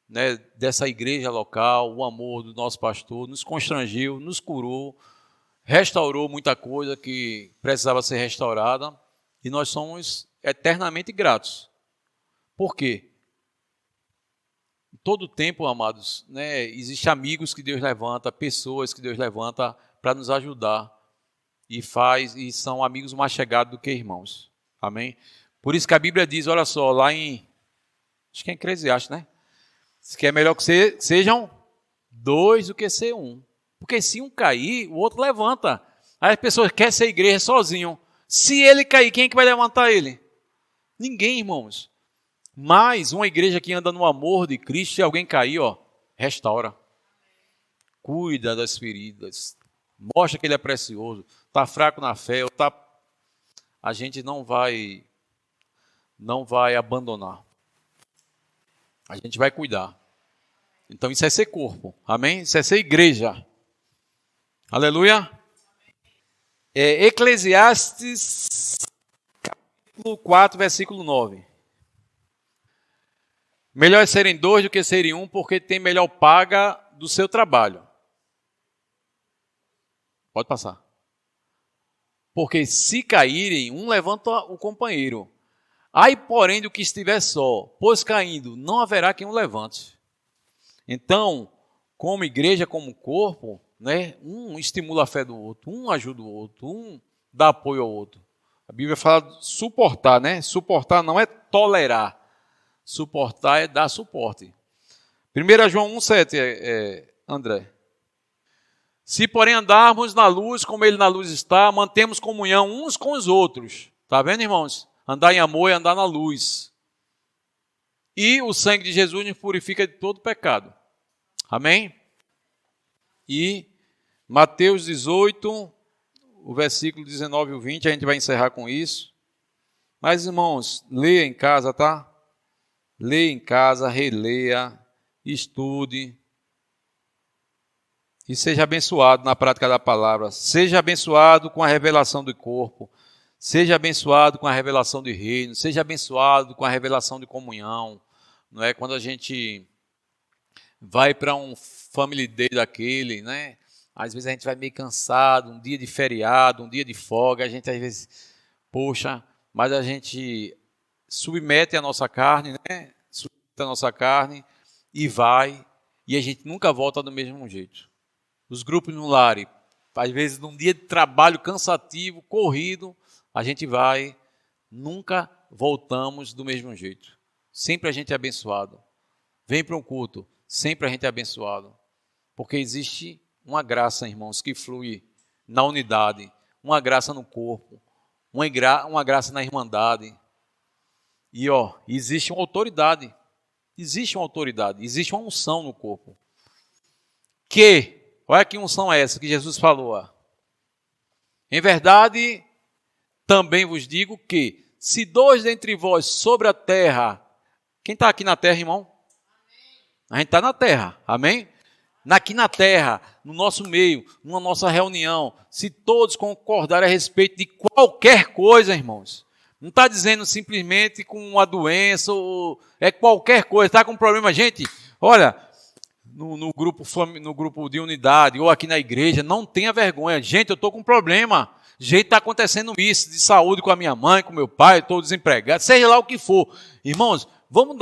né, dessa igreja local, o amor do nosso pastor nos constrangeu, nos curou, restaurou muita coisa que precisava ser restaurada e nós somos eternamente gratos. Por quê? Todo tempo, amados, né, existem amigos que Deus levanta, pessoas que Deus levanta para nos ajudar. E são amigos mais chegados do que irmãos. Amém? Por isso que a Bíblia diz, olha só, lá acho que é em Eclesiastes, né? Diz que é melhor que sejam 2 do que ser 1. Porque se um cair, o outro levanta. Aí as pessoas querem ser igreja sozinho. Se ele cair, quem é que vai levantar ele? Ninguém, irmãos. Mas uma igreja que anda no amor de Cristo, se alguém cair, restaura. Cuida das feridas. Mostra que ele é precioso. Está fraco na fé. A gente não vai abandonar. A gente vai cuidar. Então isso é ser corpo. Amém? Isso é ser igreja. Aleluia. Eclesiastes capítulo 4, versículo 9. Melhor é serem 2 do que serem 1, porque tem melhor paga do seu trabalho. Pode passar. Porque se caírem, um levanta o companheiro. Ai, porém, do que estiver só, pois caindo, não haverá quem o levante. Então, como igreja, como corpo, né, um estimula a fé do outro, um ajuda o outro, um dá apoio ao outro. A Bíblia fala de suportar, né? Suportar não é tolerar. Suportar é dar suporte. 1 João 1,7, André. Se, porém, andarmos na luz, como ele na luz está, mantemos comunhão uns com os outros. Está vendo, irmãos? Andar em amor é andar na luz. E o sangue de Jesus nos purifica de todo pecado. Amém? E Mateus 18, o versículo 19 e 20, a gente vai encerrar com isso. Mas, irmãos, leia em casa, tá? Leia em casa, releia, estude. E seja abençoado na prática da palavra. Seja abençoado com a revelação do corpo. Seja abençoado com a revelação do reino. Seja abençoado com a revelação de comunhão. Não é? Quando a gente vai para um family day daquele, né? Às vezes a gente vai meio cansado, um dia de feriado, um dia de folga, a gente às vezes, poxa, mas a gente submete a nossa carne, né? Submete a nossa carne e vai, e a gente nunca volta do mesmo jeito. Os grupos no lar, às vezes num dia de trabalho cansativo, corrido, a gente vai, nunca voltamos do mesmo jeito. Sempre a gente é abençoado. Vem para um culto, sempre a gente é abençoado. Porque existe uma graça, irmãos, que flui na unidade, uma graça no corpo, uma graça na irmandade. E existe uma autoridade, existe uma unção no corpo. Olha que unção é essa que Jesus falou. Em verdade, também vos digo que, se 2 dentre vós sobre a terra, quem está aqui na terra, irmão? A gente está na terra, amém? Aqui na terra, no nosso meio, na nossa reunião, se todos concordarem a respeito de qualquer coisa, irmãos, não está dizendo simplesmente com uma doença, ou é qualquer coisa, está com um problema, gente, olha, no grupo de unidade, ou aqui na igreja, não tenha vergonha, gente, eu estou com um problema, gente, está acontecendo isso, de saúde com a minha mãe, com meu pai, estou desempregado, seja lá o que for, irmãos, vamos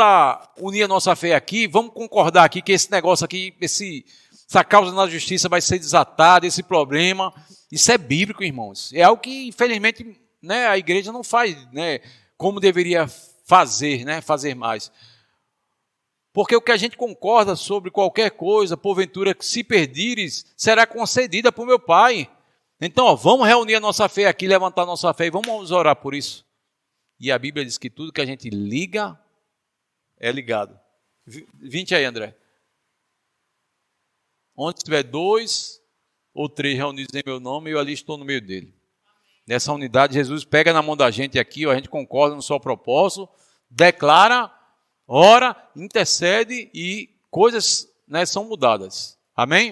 unir a nossa fé aqui, vamos concordar aqui que esse negócio aqui, essa causa na justiça vai ser desatada, esse problema, isso é bíblico, irmãos. É algo que, infelizmente, né, a igreja não faz, né, como deveria fazer, né, fazer mais. Porque o que a gente concorda sobre qualquer coisa, porventura, que se perdires, será concedida por meu Pai. Então, vamos reunir a nossa fé aqui, levantar a nossa fé e vamos orar por isso. E a Bíblia diz que tudo que a gente liga é ligado. 20 aí, André. Onde tiver 2 ou 3 reunidos em meu nome, eu ali estou no meio dele. Nessa unidade, Jesus pega na mão da gente aqui, a gente concorda no seu propósito, declara, ora, intercede e coisas, né, são mudadas. Amém?